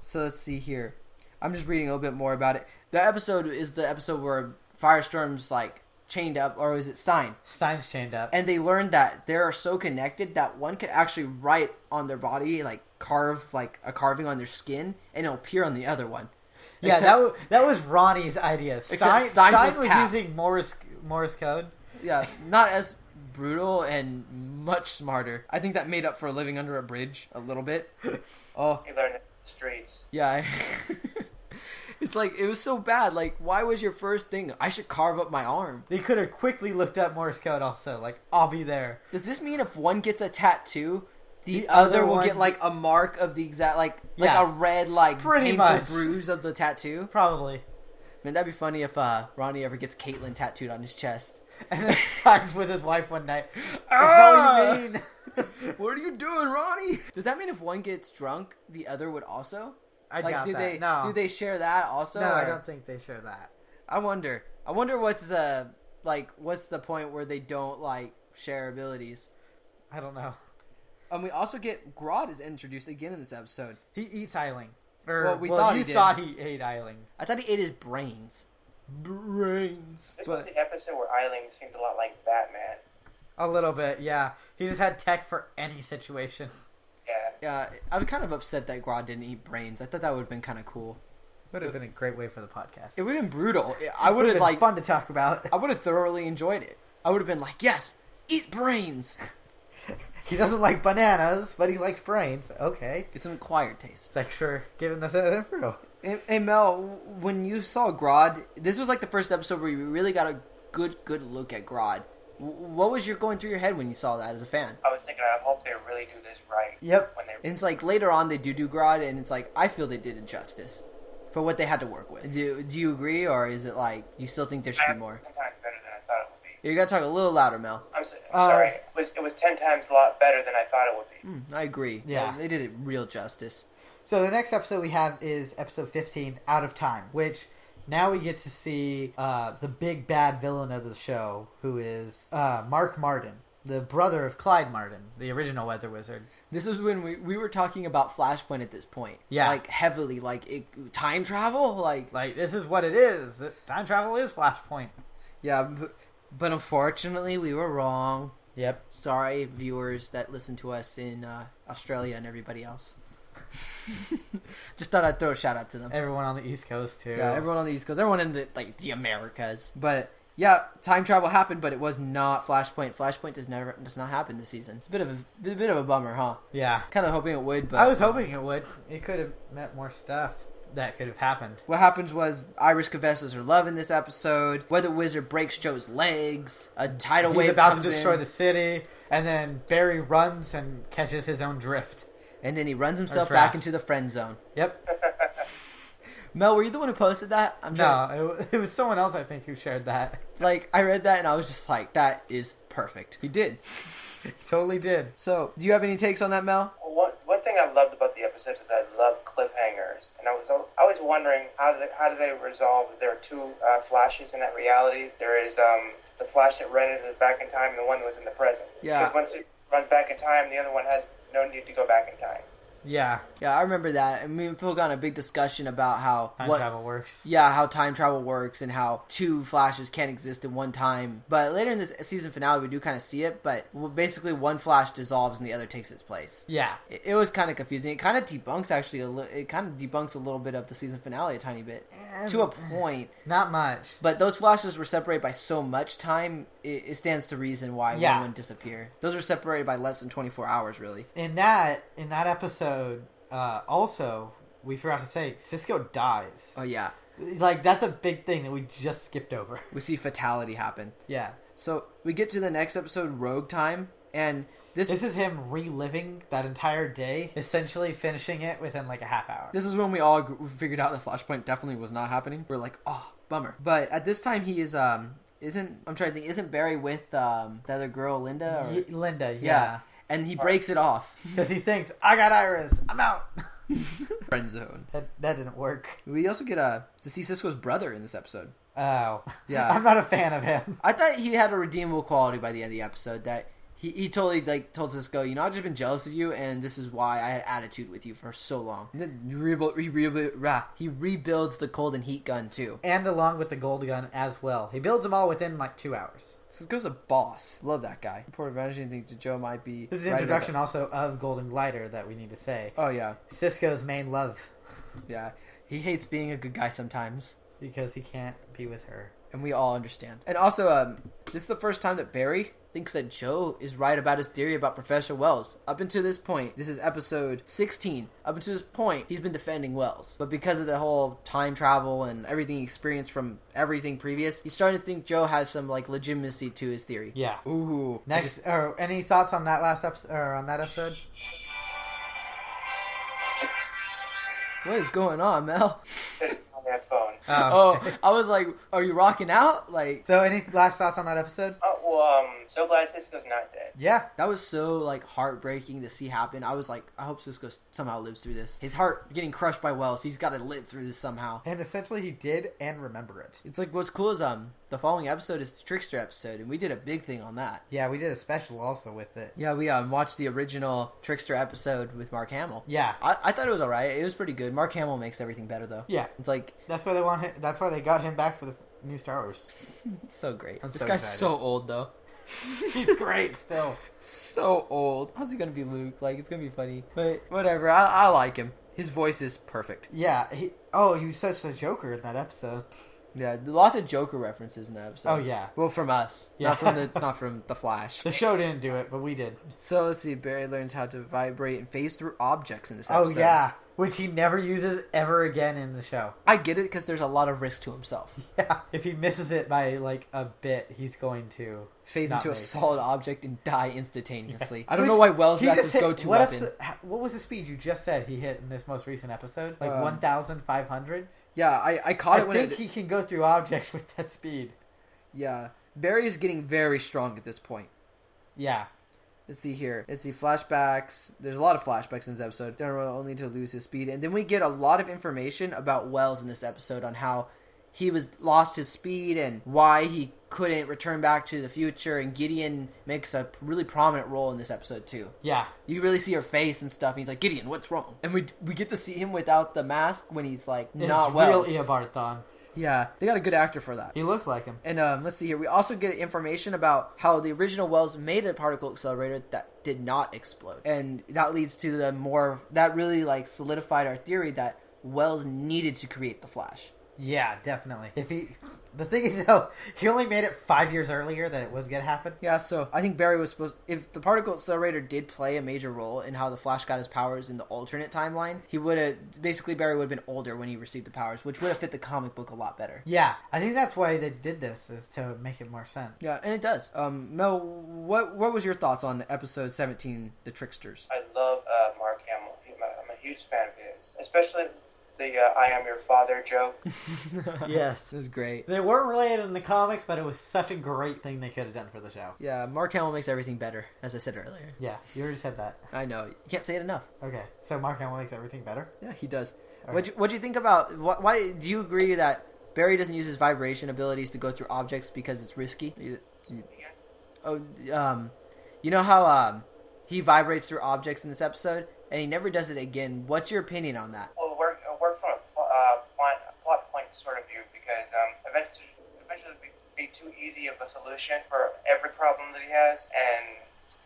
So let's see here. I'm just reading a little bit more about it. The episode is the episode where Firestorm's like chained up, or is it Stein? Stein's chained up. And they learned that they are so connected that one could actually write on their body, like carve like a carving on their skin, and it'll appear on the other one. Yeah, that was Ronnie's idea. Stein Stein was tapped. using Morse code. Yeah, not as brutal and much smarter. I think that made up for living under a bridge a little bit. Oh, He learned it in the streets. yeah. It's like, it was so bad. Like, why was your first thing, I should carve up my arm? They could have quickly looked up Morse code also. Like, I'll be there. Does this mean if one gets a tattoo, the The other other will one- get like a mark of the exact, like Yeah. a red, like Pretty painful much. bruise of the tattoo? Probably. Man, that'd be funny if Ronnie ever gets Caitlyn tattooed on his chest. And then Stein's with his wife one night. Is Ah! that what you mean? What are you doing, Ronnie? Does that mean if one gets drunk, the other would also? I Like, doubt do that. they No. do they share that also? No, I or- don't think they share that. I wonder what's the point where they don't like share abilities. I don't know. And we also get Grodd is introduced again in this episode. He eats Eiling. Well, we thought you he did. thought he ate Eiling. I thought he ate his brains. Brains. This was the episode where Eiling seemed a lot like Batman. A little bit, yeah. He just had tech for any situation. Yeah. Yeah, I'm kind of upset that Grodd didn't eat brains. I thought that would have been kind of cool. Would have been a great way for the podcast. It would have been brutal. I would Would have been like fun to talk about. I would have thoroughly enjoyed it. I would have been like, yes, eat brains. He doesn't like bananas, but he likes brains. Okay. It's an acquired taste. Thanks for giving this an info. Hey Mel, when you saw Grodd, this was like the first episode where you really got a good look at Grodd. What was going through your head when you saw that as a fan? I was thinking, I hope they really do this right. Yep. When they And it's like later on they do Grodd, and it's like I feel they did it justice for what they had to work with. Do you agree, or is it like you still think there should be more? 10 times better than I thought it would be. You gotta talk a little louder, Mel. I'm sorry. It was 10 times a lot better than I thought it would be. I agree. Yeah. They did it real justice. So the next episode we have is episode 15, Out of Time, which now we get to see the big bad villain of the show, who is Mark Martin, the brother of Clyde Martin, the original Weather Wizard. This is when we were talking about Flashpoint at this point. Yeah. Like heavily, time travel, Like, this is what it is. Time travel is Flashpoint. Yeah, but unfortunately we were wrong. Yep. Sorry, viewers that listen to us in Australia and everybody else. Just thought I'd throw a shout out to them. Everyone on the East Coast, too. Yeah, everyone on the East Coast, everyone in the Americas. But yeah, time travel happened, but it was not Flashpoint. Flashpoint does not happen this season. It's a bit of a bummer, huh? Yeah. Kind of hoping it would, but I was hoping it would. It could have meant more stuff that could have happened. what happens was Iris confesses her love in this episode. Weather Wizard breaks Joe's legs. A tidal He's wave about to comes destroy in, the city, and then Barry runs and catches his own drift. and then he runs himself draft. back into the friend zone. Yep. Mel, were you the one who posted that? I'm trying. No, it was someone else, I think, who shared that. Like, I read that and I was just like, that is perfect. He did. Totally did. So, do you have any takes on that, Mel? Well, one thing I loved about the episode is I love cliffhangers, and I was wondering how do they resolve that there are two Flashes in that reality. There is the Flash that ran into the back in time, and the one that was in the present. Yeah. Because once it runs back in time, the other one has no need to go back in time. Yeah. Yeah, I remember that. And me and Phil got in a big discussion about how Time travel works. Yeah, how time travel works and how two Flashes can't exist at one time. But later in this season finale, we do kind of see it. But basically, one Flash dissolves and the other takes its place. Yeah. It was kind of confusing. It kind of debunks a little bit of the season finale a tiny bit to a point. Not much. But those Flashes were separated by so much time. It stands to reason why one would disappear. Those are separated by less than 24 hours, really. In that episode, also, we forgot to say, Cisco dies. Oh, yeah. Like, that's a big thing that we just skipped over. We see fatality happen. Yeah. So, we get to the next episode, Rogue Time, and this is him reliving that entire day, essentially finishing it within, like, a half hour. This is when we all figured out that Flashpoint definitely was not happening. We're like, oh, bummer. But at this time, he is, isn't Barry with the other girl, Linda? Or? Linda, yeah. And he breaks it off. Because he thinks, I got Iris, I'm out. Friend zone. That didn't work. We also get to see Cisco's brother in this episode. Oh. Yeah. I'm not a fan of him. I thought he had a redeemable quality by the end of the episode that he totally told Cisco, I've just been jealous of you, and this is why I had attitude with you for so long. And then he rebuilds the cold and heat gun too, and along with the gold gun as well. He builds them all within like 2 hours. Cisco's a boss. Love that guy. Report of anything thinks that Joe might be. This is the introduction also of Golden Glider that we need to say. Oh yeah, Cisco's main love. Yeah, he hates being a good guy sometimes because he can't be with her, and we all understand. And also, this is the first time that Barry thinks that Joe is right about his theory about Professor Wells. Up until this point, this is episode 16. Up until this point, he's been defending Wells. But because of the whole time travel and everything he experienced from everything previous, he's starting to think Joe has some like legitimacy to his theory. Yeah. Ooh. Next, any thoughts on that last episode or on that episode? What is going on, Mel? On that phone. Oh, I was like, are you rocking out? Like, so any last thoughts on that episode? Oh, well, so glad Cisco's not dead. Yeah. That was so, like, heartbreaking to see happen. I was like, I hope Cisco somehow lives through this. His heart getting crushed by Wells. He's got to live through this somehow. And essentially he did and remember it. It's like, what's cool is, the following episode is the Trickster episode, and we did a big thing on that. Yeah, we did a special also with it. Yeah, we watched the original Trickster episode with Mark Hamill. Yeah. I thought it was alright. It was pretty good. Mark Hamill makes everything better, though. Yeah. It's like... That's why they want him, that's why they got him back for the new Star Wars. It's so great. This so guy's excited. so old, though. He's great still. So old. How's he gonna be Luke? Like, it's gonna be funny. But whatever. I like him. His voice is perfect. Yeah. He was such a Joker in that episode. Yeah, lots of Joker references in that episode. Oh yeah. Well, from us, Yeah. not from the Flash. The show didn't do it, but we did. So let's see. Barry learns how to vibrate and phase through objects in this episode. Oh yeah, which he never uses ever again in the show. I get it because there's a lot of risk to himself. Yeah. If he misses it by like a bit, he's going to Phase not into a make it. solid object and die instantaneously. Yeah. I don't Which know why Wells he that's just his hit- go-to what weapon. What was the speed you just said he hit in this most recent episode? Like 1,500. Yeah, I caught it when I think he can go through objects with that speed. Yeah, Barry is getting very strong at this point. Yeah. Let's see here. Let's see flashbacks. There's a lot of flashbacks in this episode. Only to lose his speed, and then we get a lot of information about Wells in this episode on how he lost his speed and why he couldn't return back to the future. And Gideon makes a really prominent role in this episode too. Yeah. You really see her face and stuff. And he's like, Gideon, what's wrong? And we get to see him without the mask when he's like not It's Wells. real Eobarthon. Yeah, they got a good actor for that. He looked like him. And let's see here. We also get information about how the original Wells made a particle accelerator that did not explode. And that leads to that really like solidified our theory that Wells needed to create the Flash. Yeah, definitely. The thing is though, he only made it 5 years earlier that it was gonna happen. Yeah, so I think Barry was supposed. If the particle accelerator did play a major role in how the Flash got his powers in the alternate timeline, Barry would have been older when he received the powers, which would have fit the comic book a lot better. Yeah, I think that's why they did this, is to make it more sense. Yeah, and it does. Mel, what was your thoughts on episode 17, The Tricksters? I love Mark Hamill. I'm a huge fan of his, especially the "I am your father" joke. Yes. This is great. They weren't related in the comics, but it was such a great thing they could have done for the show. Yeah, Mark Hamill makes everything better, as I said earlier. Yeah, you already said that. I know. You can't say it enough. Okay, so Mark Hamill makes everything better? Yeah, he does. Okay. What'd you think about... Why do you agree that Barry doesn't use his vibration abilities to go through objects because it's risky? You know how he vibrates through objects in this episode? and he never does it again. What's your opinion on that? Well, we're from a plot point sort of view because eventually it'd be too easy of a solution for every problem that he has, and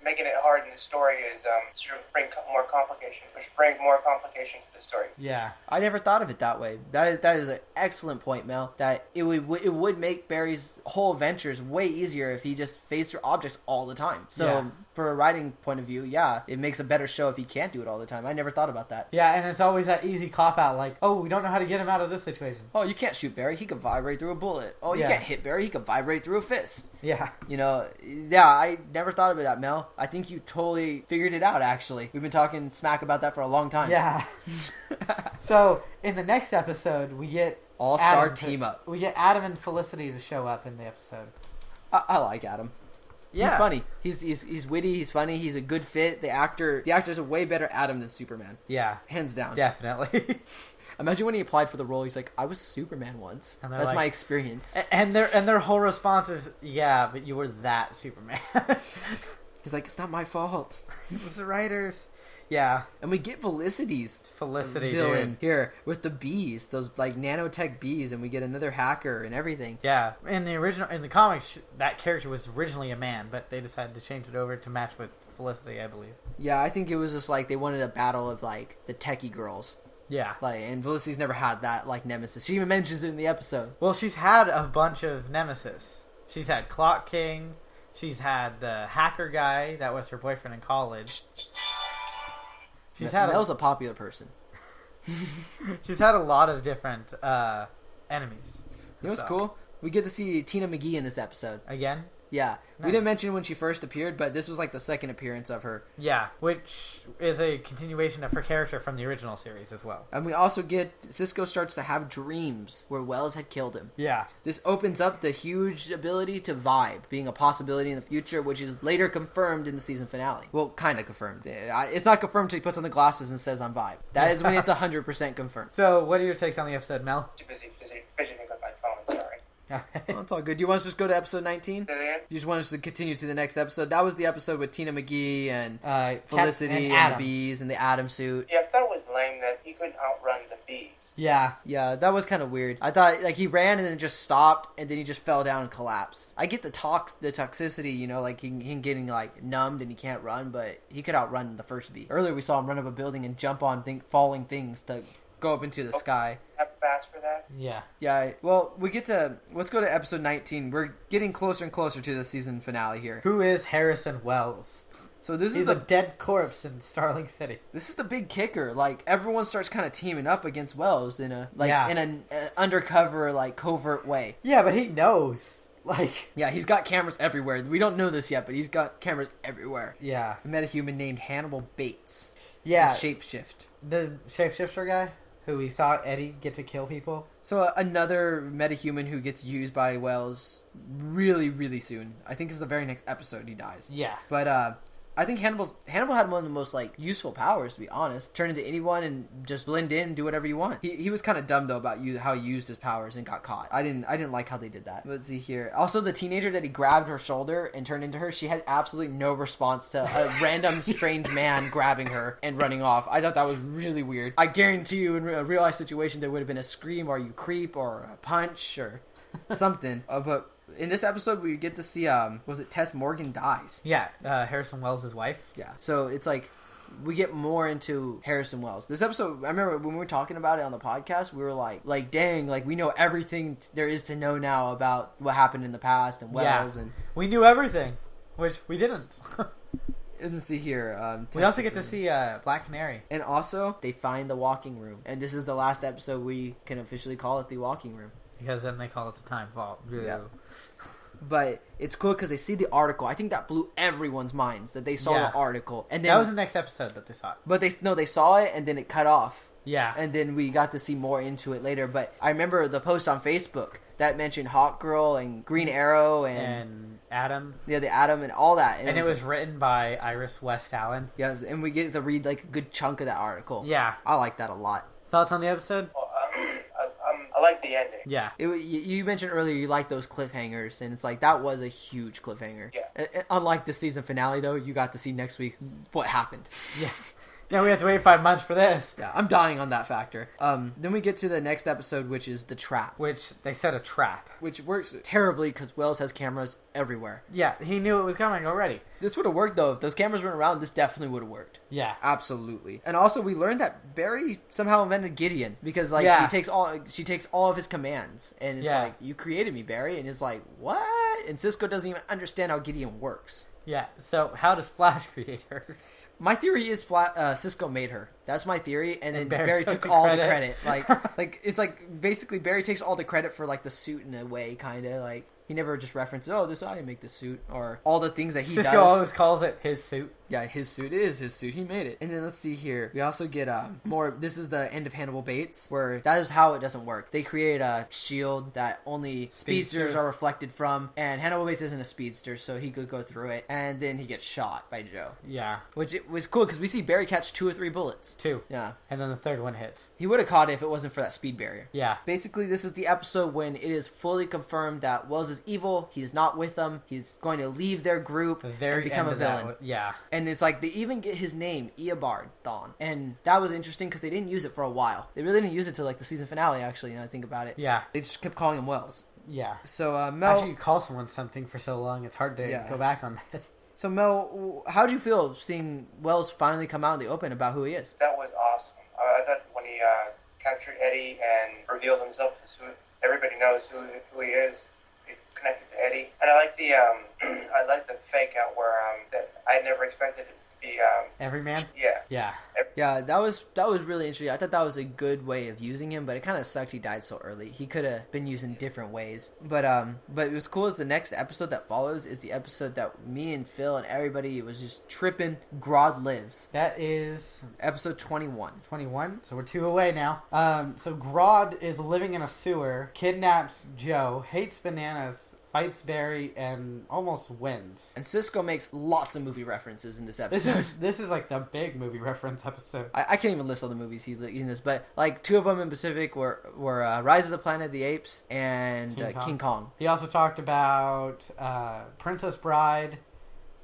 making it hard in the story is sort of bring more complications, which brings more complications to the story. Yeah. I never thought of it that way. That is an excellent point, Mel. That it would make Barry's whole adventures way easier if he just phased through objects all the time. So Yeah. for a writing point of view, yeah, it makes a better show if he can't do it all the time. I never thought about that. Yeah, and it's always that easy cop-out, like, oh, we don't know how to get him out of this situation. Oh, you can't shoot Barry. He can vibrate through a bullet. Oh, you Yeah. can't hit Barry. He can vibrate through a fist. Yeah. You know, yeah, I never thought about that, Mel. I think you totally figured it out, actually. We've been talking smack about that for a long time. Yeah. So, in the next episode, we get... All-star Adam team up. We get Adam and Felicity to show up in the episode. I like Adam. Yeah. He's funny. He's witty. He's funny. He's a good fit. The actor's a way better Adam than Superman. Yeah. Hands down. Definitely. Imagine when he applied for the role, he's like, I was Superman once. And they're That's like- my experience. and their whole response is, yeah, but you were that Superman. He's like, it's not my fault. It was the writers. Yeah. And we get Felicity's Felicity, villain dude. here with the bees, those like nanotech bees, and we get another hacker and everything. Yeah. In the comics, that character was originally a man, but they decided to change it over to match with Felicity, I believe. Yeah, I think it was just like they wanted a battle of like the techie girls. Yeah. Like, and Felicity's never had that like nemesis. She even mentions it in the episode. Well, she's had a bunch of nemesis. She's had Clock King. She's had the hacker guy that was her boyfriend in college. She's had Mel's a popular person. she's had a lot of different enemies. You know what's So, cool? We get to see Tina McGee in this episode. Again? Yeah. We Nice. didn't mention when she first appeared, but this was like the second appearance of her. Yeah, which is a continuation of her character from the original series as well. And we also get Cisco starts to have dreams where Wells had killed him. Yeah. This opens up the huge ability to vibe being a possibility in the future, which is later confirmed in the season finale. Well, kind of confirmed. It's not confirmed until he puts on the glasses and says, I'm vibe. That is when it's 100% confirmed. So, what are your takes on the episode, Mel? Too busy fidgeting with my phone, sorry. Well, it's all good. Do you want us to just go to episode 19? Say that again? You just want us to continue to the next episode? That was the episode with Tina McGee and Felicity and, Adam. the bees and the Adam suit. Yeah, I thought it was lame that he couldn't outrun the bees. Yeah. Yeah, that was kind of weird. I thought like he ran and then just stopped and then he just fell down and collapsed. I get the toxicity, you know, like him getting like numbed and he can't run, but he could outrun the first bee. Earlier we saw him run up a building and jump on falling things to go up into the sky. I'm fast for that. Yeah. Yeah, well, let's go to episode 19. We're getting closer and closer to the season finale here. Who is Harrison Wells? So this He's is a dead corpse in Starling City. this is the big kicker. Like everyone starts kind of teaming up against Wells in a Yeah. in an undercover like covert way. Yeah, but he knows. Like, Yeah, he's got cameras everywhere. We don't know this yet, but he's got cameras everywhere. yeah. I met a human named Hannibal Bates. Yeah. Shapeshift. The shapeshifter guy who we saw Eddie get to kill people. So another metahuman who gets used by Wells really, really soon. I think this is the very next episode he dies. Yeah. But I think Hannibal had one of the most like useful powers, to be honest. Turn into anyone and just blend in, do whatever you want. He was kind of dumb though about how he used his powers and got caught. I didn't like how they did that. Let's see here. Also, the teenager that he grabbed her shoulder and turned into her, she had absolutely no response to a random strange man grabbing her and running off. I thought that was really weird. I guarantee you, in a real life situation, there would have been a scream or you creep or a punch or something. But in this episode, we get to see, was it Tess Morgan dies? Yeah. Harrison Wells' wife. Yeah. So it's like, we get more into Harrison Wells. This episode, I remember when we were talking about it on the podcast, we were like, dang, like we know everything there is to know now about what happened in the past and Wells. Yeah. And We knew everything, which we didn't. let's see here. We also get to see Black Canary. And also, they find the walking room. And this is the last episode we can officially call it the walking room. Because then they call it the Time Vault. Yeah. But it's cool because they see the article. I think that blew everyone's minds that they saw Yeah. the article. And then, That was the next episode that they saw it. but they saw it and then it cut off. Yeah. And then we got to see more into it later. But I remember the post on Facebook that mentioned Hawk Girl and Green Arrow and Adam. yeah, the Atom and all that. And it was written by Iris West Allen. yes, and we get to read like a good chunk of that article. Yeah. I like that a lot. Thoughts on the episode? Well, I like the ending. Yeah. You mentioned earlier you like those cliffhangers, and it's like that was a huge cliffhanger. Yeah. Unlike the season finale, though, you got to see next week what happened. Yeah. Yeah, we have to wait 5 months for this. Yeah, I'm dying on that factor. Then we get to the next episode, which is The Trap. Which, they set a trap. Which works terribly because Wells has cameras everywhere. Yeah, he knew it was coming already. This would have worked, though. If those cameras weren't around, this definitely would have worked. Yeah. Absolutely. And also, we learned that Barry somehow invented Gideon. Because, like, she takes all of his commands. And it's like, you created me, Barry. And it's like, what? And Cisco doesn't even understand how Gideon works. Yeah, so how does Flash create her? My theory is Cisco made her. That's my theory, and then Barry took the all credit. the credit. Like it's like basically Barry takes all the credit for like the suit in a way, kind of like he never just references, "Oh, I didn't make the suit," or all the things that he does. Cisco always calls it his suit. Yeah, his suit is his suit. He made it. And then let's see here. We also get more. This is the end of Hannibal Bates, where that is how it doesn't work. They create a shield that only speedsters are reflected from, and Hannibal Bates isn't a speedster, so he could go through it, and then he gets shot by Joe. Yeah. Which it was cool because we see Barry catch 2 or 3 bullets. 2. Yeah. And then the third one hits. He would have caught it if it wasn't for that speed barrier. Yeah. Basically, this is the episode when it is fully confirmed that Wells is evil. He's not with them. He's going to leave their group and become a villain. Yeah. And it's like they even get his name, Eobard Thawne. And that was interesting because they didn't use it for a while. They really didn't use it till like the season finale, actually, now I think about it. Yeah. They just kept calling him Wells. Yeah. So, Mel... Actually, you call someone something for so long, it's hard to go back on that. So, Mel, how do you feel seeing Wells finally come out in the open about who he is? That was awesome. I thought when he captured Eddie and revealed himself as who everybody knows who he is, he's connected to Eddie. And I like the I like the fake out where that I never expected it to be Everyman? Yeah. Yeah. Yeah, that was really interesting. I thought that was a good way of using him, but it kind of sucked he died so early. He could have been used in different ways. But what's cool is the next episode that follows is the episode that me and Phil and everybody was just tripping. Grodd Lives. That is episode 21. 21. So we're 2 away now. So Grodd is living in a sewer, kidnaps Joe, hates bananas, fights Barry, and almost wins. And Cisco makes lots of movie references in this episode. This is like the big movie reference episode. I can't even list all the movies he's in this, but like 2 of them in Pacific were Rise of the Planet of the Apes and King Kong. He also talked about Princess Bride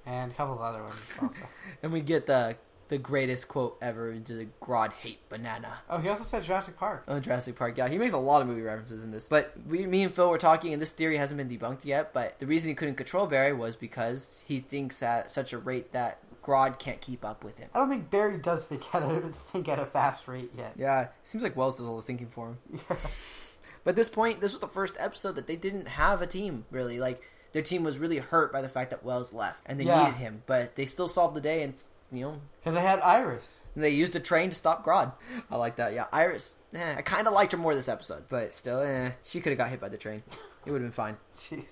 and a couple of other ones also. And we get the greatest quote ever into the Grodd hate banana. Oh, he also said Jurassic Park. Oh, Jurassic Park. Yeah, he makes a lot of movie references in this. But me and Phil were talking, and this theory hasn't been debunked yet, but the reason he couldn't control Barry was because he thinks at such a rate that Grodd can't keep up with him. I don't think Barry does think at a fast rate yet. Yeah, it seems like Wells does all the thinking for him. Yeah. But at this point, this was the first episode that they didn't have a team, really. Like, their team was really hurt by the fact that Wells left, and they needed him. But they still solved the day, and because they had Iris. And they used a train to stop Grodd. I like that. Yeah, Iris. I kind of liked her more this episode, but still, she could have got hit by the train. It would have been fine. Jeez.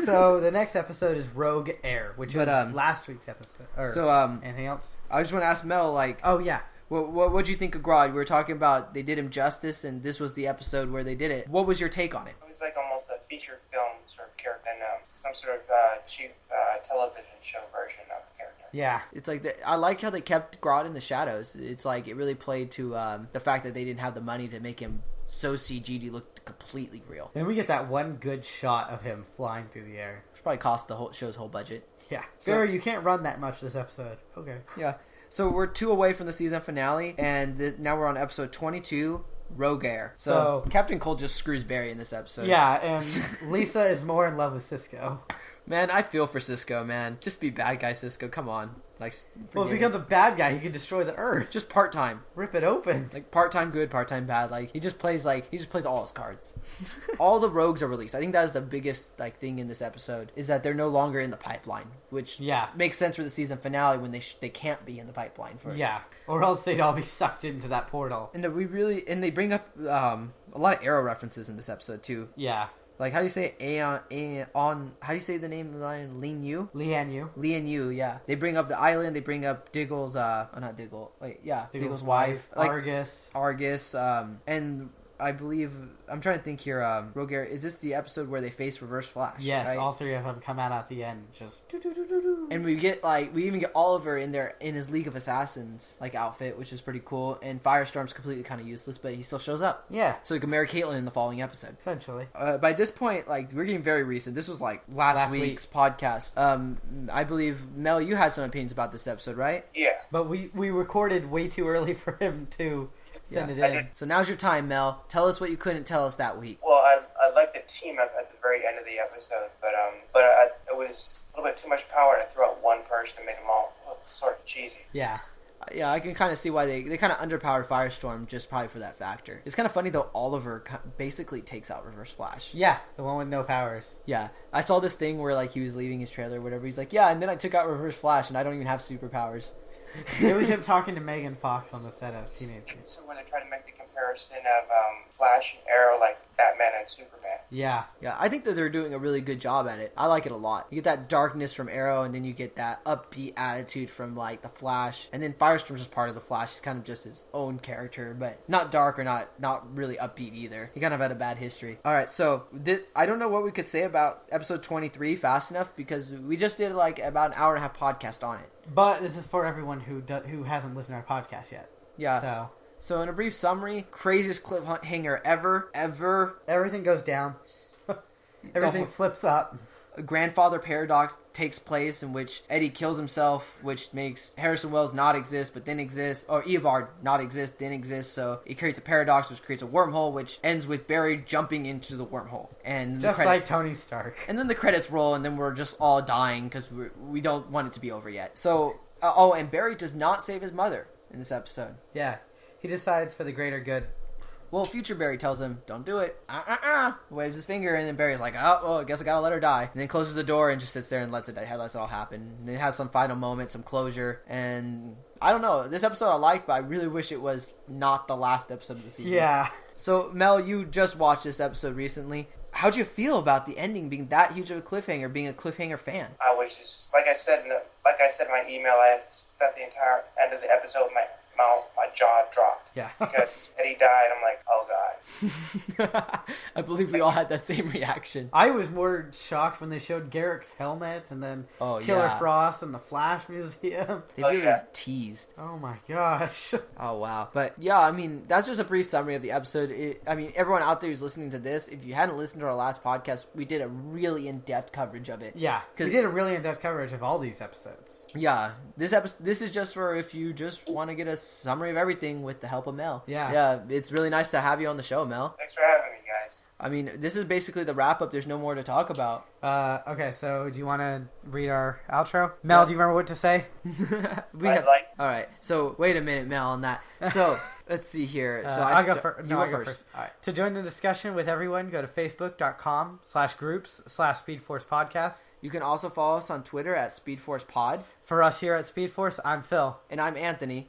So the next episode is Rogue Air, which was last week's episode. Anything else? I just want to ask Mel, oh yeah, what'd you think of Grodd? We were talking about they did him justice, and this was the episode where they did it. What was your take on it? It was like almost a feature film sort of character and some sort of cheap television show version of the character. Yeah. It's like I like how they kept Grodd in the shadows. It's like it really played to the fact that they didn't have the money to make him so CG'd he looked completely real. And we get that one good shot of him flying through the air. Which probably cost the show's whole budget. Yeah. Barry, you can't run that much this episode. Okay. Yeah. So we're 2 away from the season finale, and now we're on episode 22, Rogue Air. So Captain Cold just screws Barry in this episode. Yeah, and Lisa is more in love with Cisco. Man, I feel for Cisco, man. Just be bad guy, Cisco. Come on. Like, well, if he becomes a bad guy, he could destroy the Earth. Just part-time. Rip it open. Like, part-time good, part-time bad. Like, he just plays all his cards. All the rogues are released. I think that is the biggest, thing in this episode, is that they're no longer in the pipeline, which makes sense for the season finale when they can't be in the pipeline for it. Yeah. Or else they'd all be sucked into that portal. And they bring up a lot of Arrow references in this episode, too. Yeah. Like, how do you say how do you say the name of the line? Lian Yu, yeah. They bring up the island, they bring up Diggle's, not Diggle, Diggle's wife. Argus. And I believe I'm trying to think here. Roger, is this the episode where they face Reverse Flash? Yes, right? all three of them come out at the end, just. And we even get Oliver in his League of Assassins outfit, which is pretty cool. And Firestorm's completely kind of useless, but he still shows up. Yeah, So he can marry Caitlyn in the following episode. essentially. By this point, we're getting very recent. This was last week's podcast. I believe Mel, you had some opinions about this episode, right? Yeah. But we recorded way too early for him to send it I in. did. So now's your time, Mel. Tell us what you couldn't tell us that week. Well, I liked the team up at the very end of the episode, but it was a little bit too much power to throw at one person and make them all sort of cheesy. Yeah. Yeah, I can kind of see why they kind of underpowered Firestorm just probably for that factor. It's kind of funny though. Oliver basically takes out Reverse Flash. Yeah, the one with no powers. Yeah, I saw this thing where he was leaving his trailer or whatever. He's like, yeah, and then I took out Reverse Flash and I don't even have superpowers. It was him talking to Megan Fox on the set of Teenage. So where they try to make the comparison of Flash and Arrow like Batman and Superman. Yeah. Yeah, I think that they're doing a really good job at it. I like it a lot. You get that darkness from Arrow, and then you get that upbeat attitude from the Flash, and then Firestorm's just part of the Flash. He's kind of just his own character, but not dark or not really upbeat either. He kind of had a bad history. All right, so I don't know what we could say about episode 23 fast enough because we just did about an hour and a half podcast on it. But this is for everyone who hasn't listened to our podcast yet. Yeah. So in a brief summary, craziest cliffhanger ever. Everything goes down. Everything flips up. A grandfather paradox takes place in which Eddie kills himself, which makes Harrison Wells not exist, but then exist, or Eobard not exist, then exist. So it creates a paradox, which creates a wormhole, which ends with Barry jumping into the wormhole. And Just like Tony Stark. And then the credits roll, and then we're just all dying because we don't want it to be over yet. So, and Barry does not save his mother in this episode. Yeah. He decides for the greater good. Well, future Barry tells him, don't do it. Waves his finger, and then Barry's like, oh, well, I guess I gotta let her die. And then closes the door and just sits there and lets it all happen. And it has some final moment, some closure. And I don't know. This episode I liked, but I really wish it was not the last episode of the season. Yeah. So, Mel, you just watched this episode recently. How'd you feel about the ending being that huge of a cliffhanger, being a cliffhanger fan? I was just, like I said in my email, I spent the entire end of the episode with my jaw dropped. Yeah. Because Eddie died. I'm like, oh God. I believe we all had that same reaction. I was more shocked when they showed Garrick's helmet and then Killer Frost and the Flash Museum. They really teased. Oh my gosh. Oh wow. But yeah, I mean, that's just a brief summary of the episode. Everyone out there who's listening to this, if you hadn't listened to our last podcast, we did a really in-depth coverage of it. Yeah. We did a really in-depth coverage of all these episodes. Yeah. This is just for if you just want to get a summary of everything with the help of Mel. Yeah. It's really nice to have you on the show, Mel. Thanks for having me, guys. I mean, this is basically the wrap up. There's no more to talk about. Okay, so do you want to read our outro? Mel, do you remember what to say? All right. So wait a minute, Mel, on that. So let's see here. So I'll go first. You go first. All right. To join the discussion with everyone, go to facebook.com/groups/Speedforce Podcast. You can also follow us on Twitter at Speedforce Pod. For us here at Speedforce, I'm Phil. And I'm Anthony.